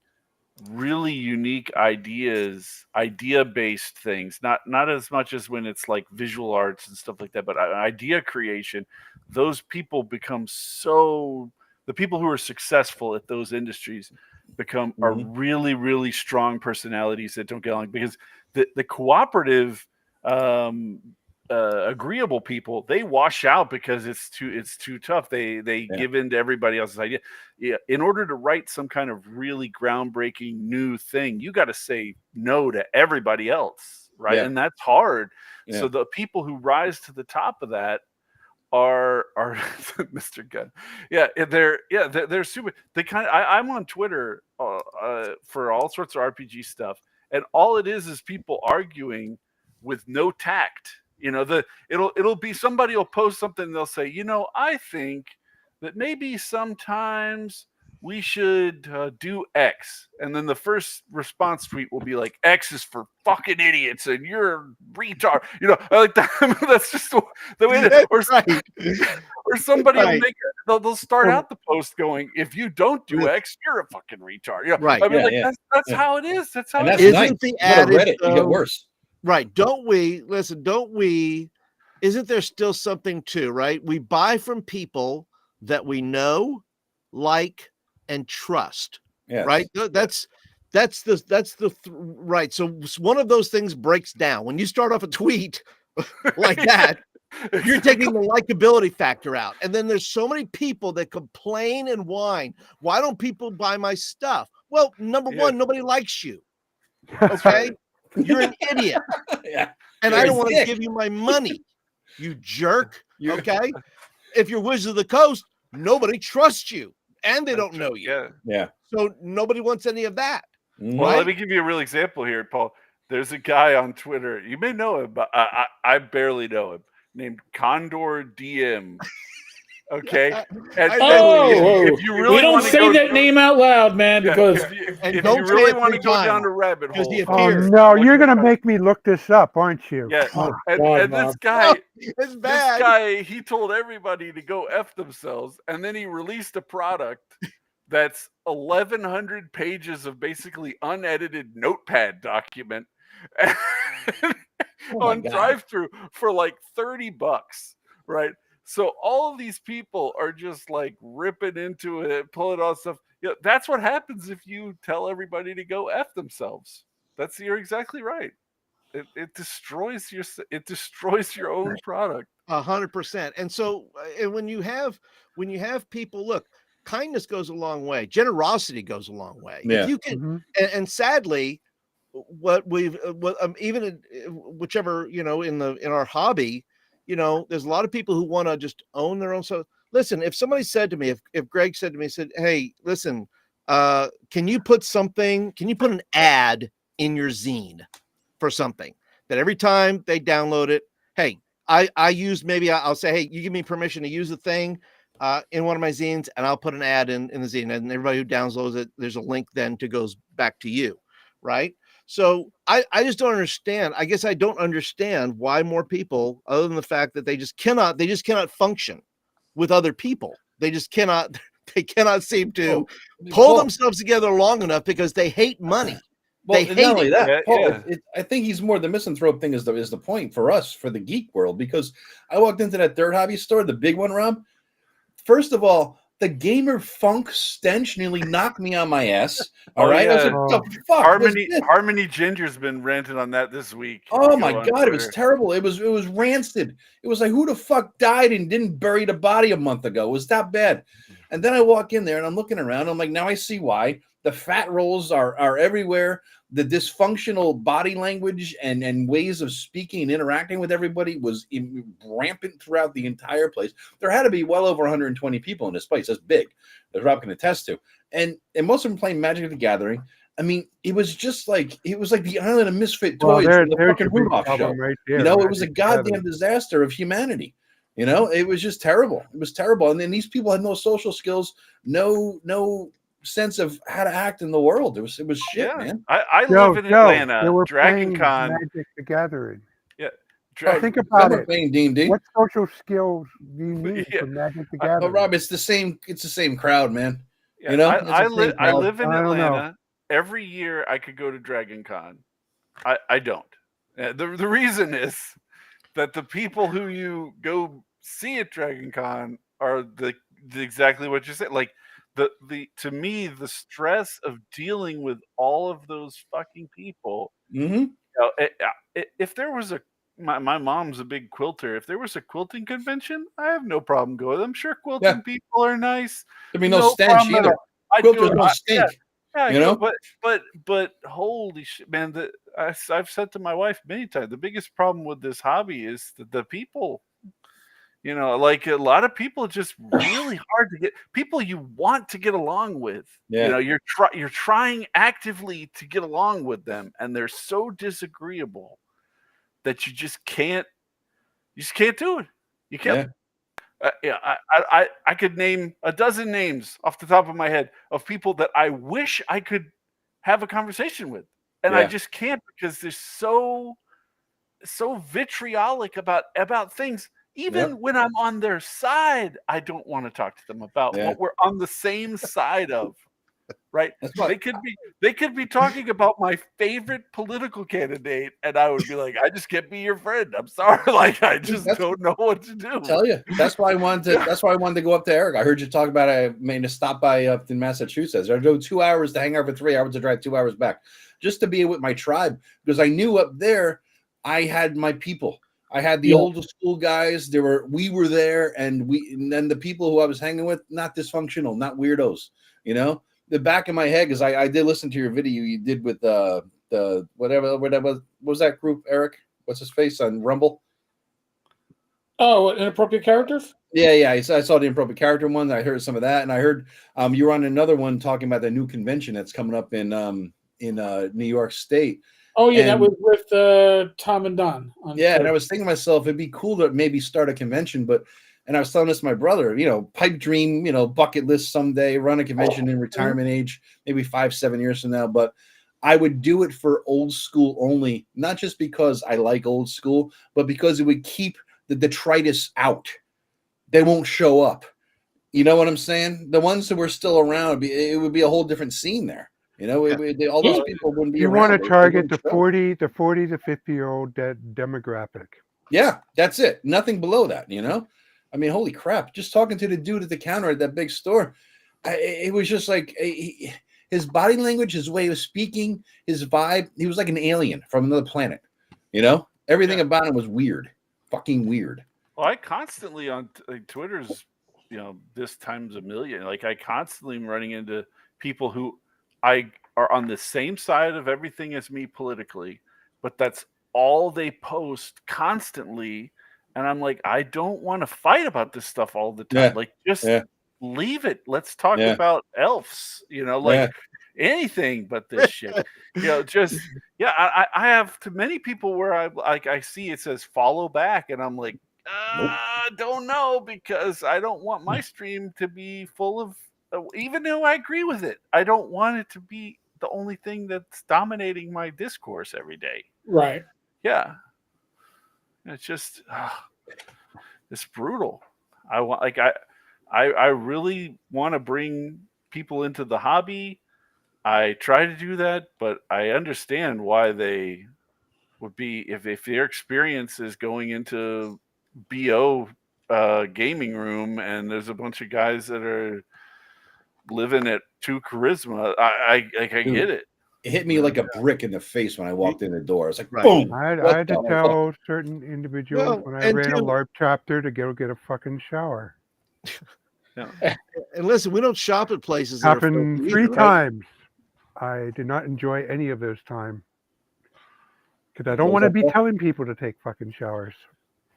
really unique ideas, idea-based things, not as much as when it's like visual arts and stuff like that, but idea creation, those people become the people who are successful at those industries are really, really strong personalities that don't get along, because the cooperative agreeable people, they wash out because it's too tough. They give in to everybody else's idea. Yeah, in order to write some kind of really groundbreaking new thing, you got to say no to everybody else, right? And that's hard. So the people who rise to the top of that are Mr. Gunn. They're super. They kind of. I'm on Twitter for all sorts of RPG stuff, and all it is people arguing with no tact. It'll be somebody will post something and they'll say, I think that maybe sometimes we should do X, and then the first response tweet will be like, X is for fucking idiots and you're a retard. I like that. That's just the way that, or somebody will make they'll start out the post going, if you don't do X, you're a fucking retard. Right. I mean, that's how it is. That's how it is. Isn't the adage, you get worse. Right. Isn't there still something too, right? We buy from people that we know, like, and trust. Right. That's right. So one of those things breaks down. When you start off a tweet like that, you're taking the likability factor out. And then there's so many people that complain and whine. Why don't people buy my stuff? Well, number one, nobody likes you. Okay. You're an idiot. And I don't want to give you my money, you jerk. Okay. If you're Wizard of the Coast, nobody trusts you and they don't know you. Yeah. So nobody wants any of that. Well, let me give you a real example here, Paul. There's a guy on Twitter. You may know him, but I barely know him, named Condor DM. Okay. If you really don't say that name out loud, man, because if you really want to go down a rabbit hole. Oh no, you're gonna make me look this up, aren't you? Yeah. And this guy, he told everybody to go F themselves, and then he released a product that's 1,100 pages of basically unedited notepad document on drive-through for like $30, right? So all of these people are just like ripping into it, pulling all stuff. That's what happens if you tell everybody to go F themselves. You're exactly right. It destroys your own product. 100%. And so when you have people, look, kindness goes a long way. Generosity goes a long way. Yeah. If you can, and sadly, even whichever, in our hobby, there's a lot of people who want to just own their own. So listen, if somebody said to me, if Greg said to me, hey, listen, can you put an ad in your zine for something that every time they download it, hey, I'll say, hey, you give me permission to use the thing, in one of my zines, and I'll put an ad in the zine, and everybody who downloads it, there's a link then to goes back to you, right? So I just don't understand. I guess I don't understand why more people, other than the fact that they just cannot function with other people. They just cannot. They cannot seem to pull themselves together long enough because they hate money. Well, They not hate only it. that, Yeah, Paul, yeah. I think he's more the misanthrope thing is the point for us, for the geek world, because I walked into that third hobby store, the big one, Rob. First of all, the gamer funk stench nearly knocked me on my ass. All Oh, right, I was yeah. like, "What the fuck was this?" Harmony Ginger's been ranting on that this week. Oh my Go on god, it was Twitter. terrible. It was rancid. It was like, who the fuck died and didn't bury the body a month ago? It was that bad. And then I walk in there and I'm looking around. I'm like, now I see why. The fat rolls are everywhere. The dysfunctional body language and ways of speaking and interacting with everybody was rampant throughout the entire place. There had to be well over 120 people in this place. That's big, as Rob can attest to. And most of them playing Magic the Gathering. I mean, it was like the Island of Misfit Well, Toys from the there's fucking your big Rudolph show. problem right there. You know, it was a Magic the Gathering. goddamn disaster of humanity. You know, it was just terrible. It was terrible. And then these people had no social skills, no sense of how to act in the world. It was shit, Yeah. man. I Joe, live in Joe, Atlanta. they were Dragon playing Con. Magic the Gathering. Dra- Think about I'm it. playing D&D. What social skills do you need Yeah. for Magic the But Gathering? Rob, it's the same crowd, man. Yeah, You know, I, it's the I, same li- I crowd. live in I don't know. Atlanta. Every year I could go to Dragon Con. I don't. The reason is that the people who you go see at Dragon Con are the exactly what you said. Like the to me, the stress of dealing with all of those fucking people. Mm-hmm. You know, if there was my mom's a big quilter. If there was a quilting convention, I have no problem going. I'm sure quilting people are nice. There'd be no No stench problem at either. all. I'd go Quilters to- don't I- stink. Yeah, You know? but holy shit, man! I've said to my wife many times, the biggest problem with this hobby is that the people. You know, like a lot of people, it's just really hard to get people you want to get along with. Yeah. You know, you're trying actively to get along with them, and they're so disagreeable that you just can't do it. You can't. Yeah, I could name a dozen names off the top of my head of people that I wish I could have a conversation with, and I Yeah. just can't because they're so vitriolic about things. Even when I'm on their side, I don't want to talk to them about Yeah. what we're on the same side of. Right? That's what- They could be talking about my favorite political candidate, and I would be like, I just can't be your friend. I'm sorry, like I just don't know what to do. Tell you. That's why I wanted to go up to Eric. I heard you talk about I made a stop by up in Massachusetts. I drove 2 hours to hang out for 3 hours to drive 2 hours back, just to be with my tribe, because I knew up there I had my people. I had the older school guys. We were there, and then the people who I was hanging with, not dysfunctional, not weirdos. You know, the back of my head, because I did listen to your video you did with the whatever what was that group, Eric? What's his face on Rumble? Oh, inappropriate characters? Yeah. I saw the inappropriate character one. I heard some of that, and I heard you were on another one talking about the new convention that's coming up in New York State. Oh yeah, that And- was with Tom and Don. Yeah, and I was thinking to myself, it'd be cool to maybe start a convention, and I was telling this to my brother, pipe dream, bucket list someday, run a convention in retirement age, maybe 5-7 years from now. But I would do it for old school only, not just because I like old school, but because it would keep the detritus out. They won't show up. You know what I'm saying? The ones that were still around, it would be a whole different scene there. All those people wouldn't be You around. want They to target wouldn't the show. 40 to 50-year-old demographic. Yeah, that's it. Nothing below that, I mean, holy crap. Just talking to the dude at the counter at that big store, it was just like his body language, his way of speaking, his vibe. He was like an alien from another planet, Everything about him was weird. Fucking weird. Well, I constantly on Twitter's, this times a million. Like I constantly am running into people who I are on the same side of everything as me politically, but that's all they post constantly. And I'm like, I don't want to fight about this stuff all the time. Yeah. Like, just Yeah. leave it. Let's talk Yeah. about elves. Anything but this shit. I have to many people where I see it says follow back, and I'm like, Don't know, because I don't want my stream to be full of. Even though I agree with it, I don't want it to be the only thing that's dominating my discourse every day. Right. Yeah, it's just it's brutal. I want I really want to bring people into the hobby. I try to do that, but I understand why they would be if their experience is going into BO gaming room and there's a bunch of guys that are living at 2 charisma. I get it. It hit me like a brick in the face when I walked in the door. It's like, Right. boom. I What had to the fuck? tell certain individuals Well, when I and ran a two- LARP chapter to go get a fucking shower. And listen, we don't shop at places that are Happened filthy 3 either, right? times. I did not enjoy any of those time because I don't Those want to are be tough. telling people to take fucking showers.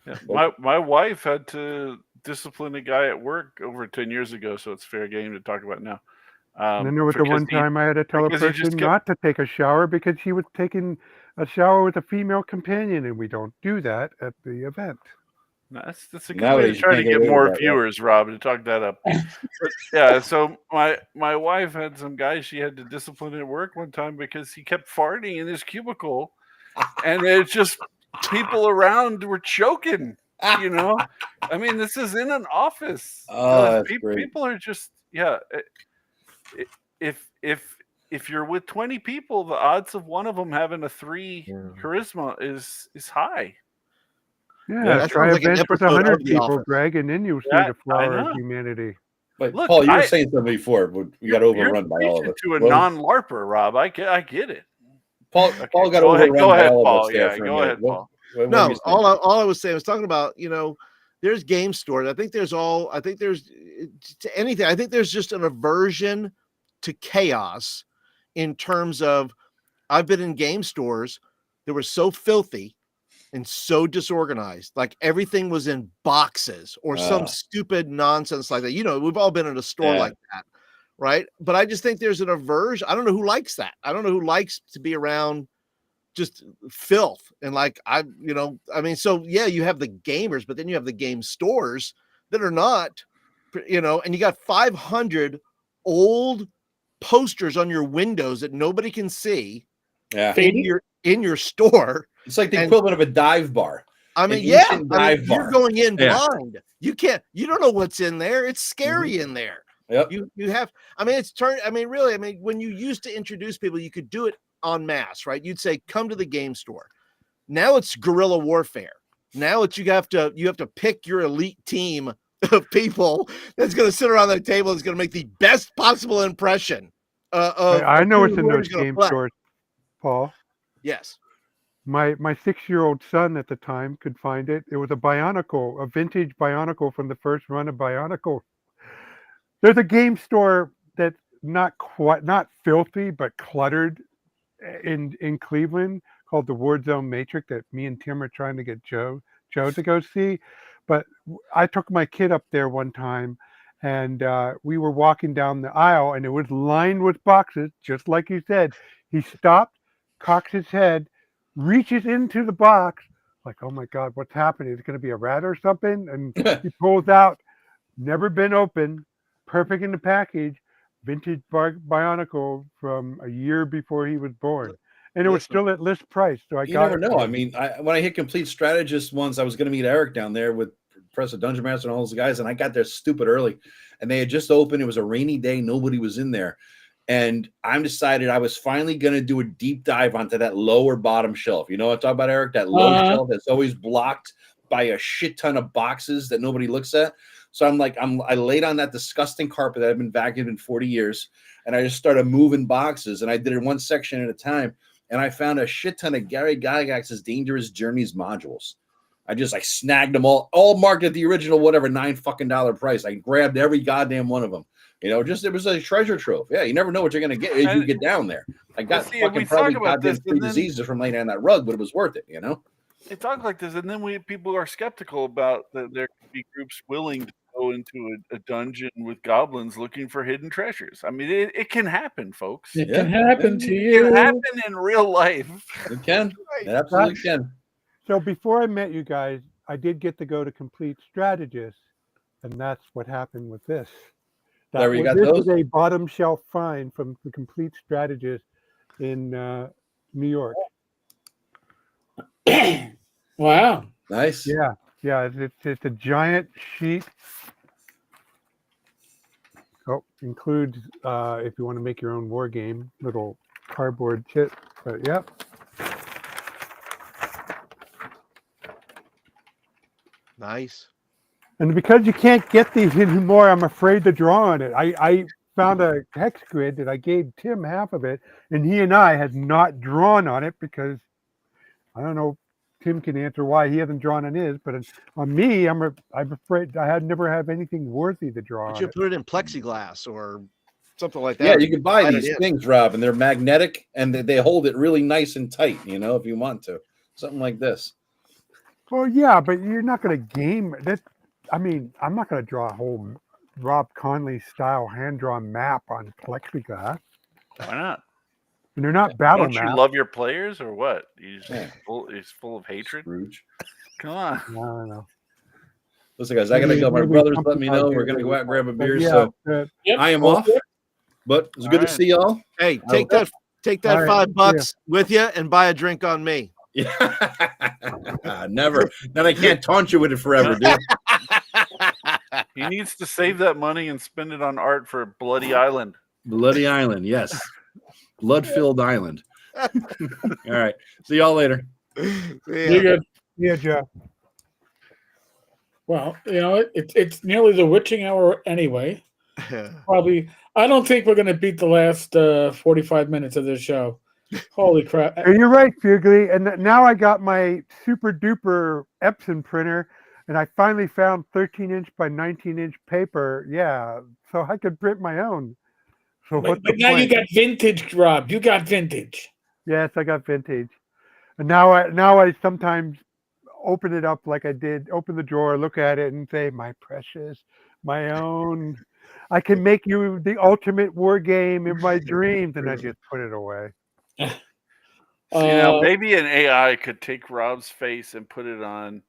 Yeah. My wife had to discipline a guy at work over 10 years ago, so it's fair game to talk about now. And then there was the because one time I had to tell a because he just person kept- not to take a shower because he was taking a shower with a female companion, and we don't do that at the event. That's a good way Nowadays, to you try to can't get get away with more that, right? viewers, Rob, to talk that up. But, yeah, so my wife had some guy she had to discipline at work one time because he kept farting in his cubicle, and it's just people around were choking. You know, I mean, this is in an office. Oh, that's great. People are just If you're with 20 people, the odds of one of them having a 3 charisma is high. Yeah, that try sounds like an events with episode of 100 The people, Office. Greg, and then you'll see Yeah, the I flower of know. humanity. But Look, Paul, you were I- saying something before, but we got You're overrun by all of preaching us. to a Well, non-LARPer, Rob. I get it. Paul Okay, got go ahead- overrun go by ahead, all of Paul. us there Yeah, for a go minute. ahead, Paul. What were No, you saying? all I was saying, I was talking about, there's game stores. I think there's to anything. I think there's just an aversion to chaos in terms of I've been in game stores that were so filthy and so disorganized. Like everything was in boxes or some stupid nonsense like that. We've all been in a store Yeah. like that, right? But I just think there's an aversion. I don't know who likes that. I don't know who likes to be around just filth and so yeah, you have the gamers, but then you have the game stores that are not, and you got 500 old posters on your windows that nobody can see Yeah. in your store. It's like the And- equivalent of a dive bar. I mean, An yeah, ancient dive you're bar. going in Yeah. blind. You don't know what's in there. It's scary in there. Yep. You have, when you used to introduce people, you could do it en masse, right? You'd say, come to the game store. Now it's guerrilla warfare. Now you have to pick your elite team of people that's going to sit around the table that's going to make the best possible impression. I know it's in whoever's those gonna game play. stores, Paul. Yes. My 6-year-old son at the time could find it. It was a vintage Bionicle from the first run of Bionicle. There's a game store that's not filthy, but cluttered in Cleveland called the Warzone Matrix that me and Tim are trying to get Joe to go see. But I took my kid up there one time, and we were walking down the aisle, and it was lined with boxes, just like you said. He stopped, cocks his head, reaches into the box, like, oh my God, what's happening? Is it going to be a rat or something? And he pulls out, never been open, perfect in the package, vintage Bionicle from a year before he was born. And it was Listen. still at list price. So You never know. I mean, when I hit Complete Strategist once, I was going to meet Eric down there with Press of Dungeon Master and all those guys, and I got there stupid early, and they had just opened. It was a rainy day. Nobody was in there. And I decided I was finally going to do a deep dive onto that lower bottom shelf. You know what I'm talking about, Eric? That low shelf that's always blocked by a shit ton of boxes that nobody looks at. So I laid on that disgusting carpet that I've been vacuuming in 40 years, and I just started moving boxes, and I did it one section at a time, and I found a shit ton of Gary Gygax's Dangerous Journeys modules. I just snagged them all marked at the original whatever $9 price. I grabbed every goddamn one of them. It was a treasure trove. Yeah, you never know what you're gonna get as you get down there. I got we probably talk about goddamn this, 3 and then- diseases from laying on that rug, but it was worth it. They talk like this, and then people are skeptical about that there could be groups willing to go into a dungeon with goblins looking for hidden treasures. I mean, it can happen, folks. It It can happen to can you. happen in real life. It can. It absolutely can. So before I met you guys, I did get to go to Complete Strategist, and that's what happened with this. There you got This those? is a bottom shelf find from the Complete Strategist in New York. Wow. Nice. Yeah, it's a giant sheet. Oh, includes if you want to make your own war game, little cardboard kit. But yep. Nice. And because you can't get these anymore, I'm afraid to draw on it. I found a hex grid that I gave Tim half of it, and he and I had not drawn on it because I don't know. Tim can answer why he hasn't drawn on his, but on me, I'm afraid I had never have anything worthy to draw But on you it. put it in plexiglass or something like that. Yeah, you can buy Slide it these in. things, Rob, and they're magnetic and they hold it really nice and tight, if you want to. Something like this. Well, yeah, but you're not going to game that. I mean, I'm not going to draw a whole Rob Conley style hand-drawn map on plexiglass, Why not? and they're not battle Don't you maps. love your players or what? He's Yeah. full of hatred. Scrooge. Come on. No. Listen, guys, I gotta go. My Maybe brothers let something me know. out We're there gonna go out and grab a but beer. yeah, So Yep. I am off. But it's good to Alright. see y'all. Hey, take that All right, $5 with you and buy a drink on me. Yeah. Never. Then I can't taunt you with it forever, dude. He needs to save that money and spend it on art for Bloody Island. Bloody Island, yes. Blood-filled island. All right. See y'all later. You're good. yeah, Joe. Well, it's nearly the witching hour anyway. Probably. I don't think we're going to beat the last 45 minutes of this show. Holy crap. And you're right, Fugly. And now I got my super duper Epson printer, and I finally found 13-inch by 19-inch paper. Yeah, so I could print my own. So But what's the now you point? got vintage, Rob. You got vintage. Yes, I got vintage. And now I sometimes open it up like I did, open the drawer, look at it, and say, "My precious, my own. I can make you the ultimate war game in my dreams," and I just put it away. See, now Uh, maybe an AI could take Rob's face and put it on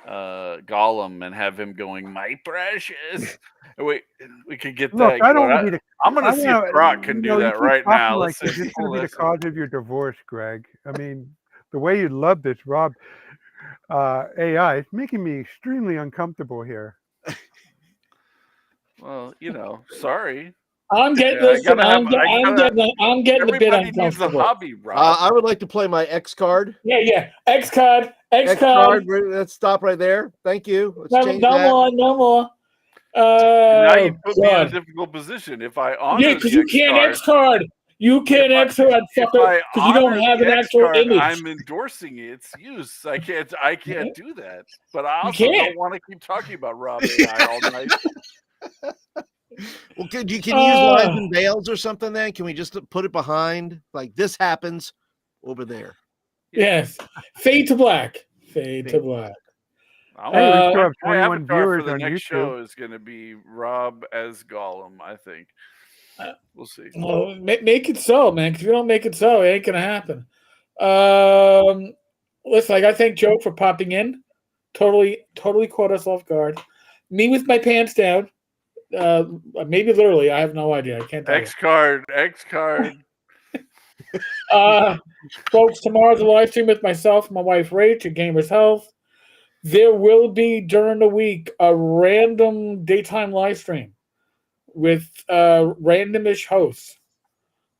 Gollum and have him going, "My precious." Wait, we could get Look, that. I don't going. want to be the. I'm gonna I see wanna- if Brock can do you that keep right talking now. Like Let's this see. is going to be the Listen. cause of your divorce, Greg. I mean, the way you love this, Rob, AI, it's making me extremely uncomfortable here. Well, sorry. I'm getting Yeah, I listen. gotta I'm, have- I I'm gotta- getting. I'm getting a bit Everybody needs a uncomfortable. hobby, Rob. I would like to play my X card. Yeah. X card. X card. Let's stop right there. Thank you. Let's No, change no that. more. No more. Now you put me in a God. difficult position. If I honor Yeah, the because you X can't card, X card. You can't If I- X card, if fucker, I because you don't honor have the an X actual card, image. I'm endorsing its use. I can't do that. But I You also can't. don't want to keep talking about Rob AI all night. Well, can you use lines and veils or something? Then can we just put it behind like this happens over there? Yes. Fade to black. Fade to black. I'm Hey, we Uh, still have my 21 avatar viewers for the on next YouTube. show is going to be Rob as Gollum. I think. We'll see. Well, make it so, man. Because if you don't make it so, it ain't gonna happen. Listen, I gotta thank Joe for popping in. Totally caught us off guard. Me with my pants down. Maybe literally. I have no idea. I can't tell you. X card. Folks, tomorrow's a live stream with myself, my wife Rach, at Gamers Health. There will be during the week a random daytime live stream with randomish hosts.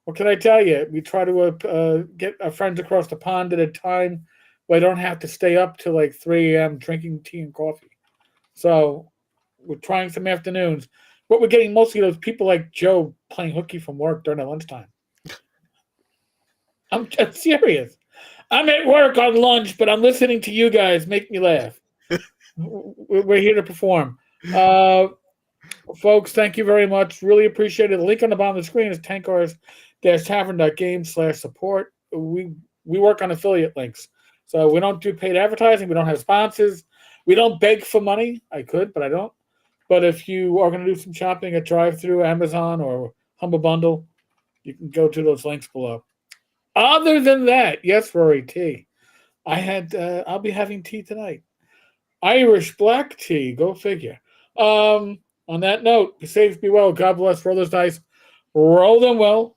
What can I tell you? We try to get our friends across the pond at a time where I don't have to stay up till like 3 a.m. drinking tea and coffee. So we're trying some afternoons. But we're getting mostly those people like Joe playing hooky from work during their lunchtime. I'm serious. I'm at work on lunch, but I'm listening to you guys make me laugh. We're here to perform. Folks, thank you very much. Really appreciate it. The link on the bottom of the screen is tankars-tavern.game/support. We work on affiliate links. So we don't do paid advertising. We don't have sponsors. We don't beg for money. I could, but I don't. But if you are going to do some shopping at drive-thru, Amazon, or Humble Bundle, you can go to those links below. Other than that, yes, Rory, tea. I'll be having tea tonight. Irish black tea. Go figure. On that note, be safe, be well. God bless. Roll those dice. Roll them well.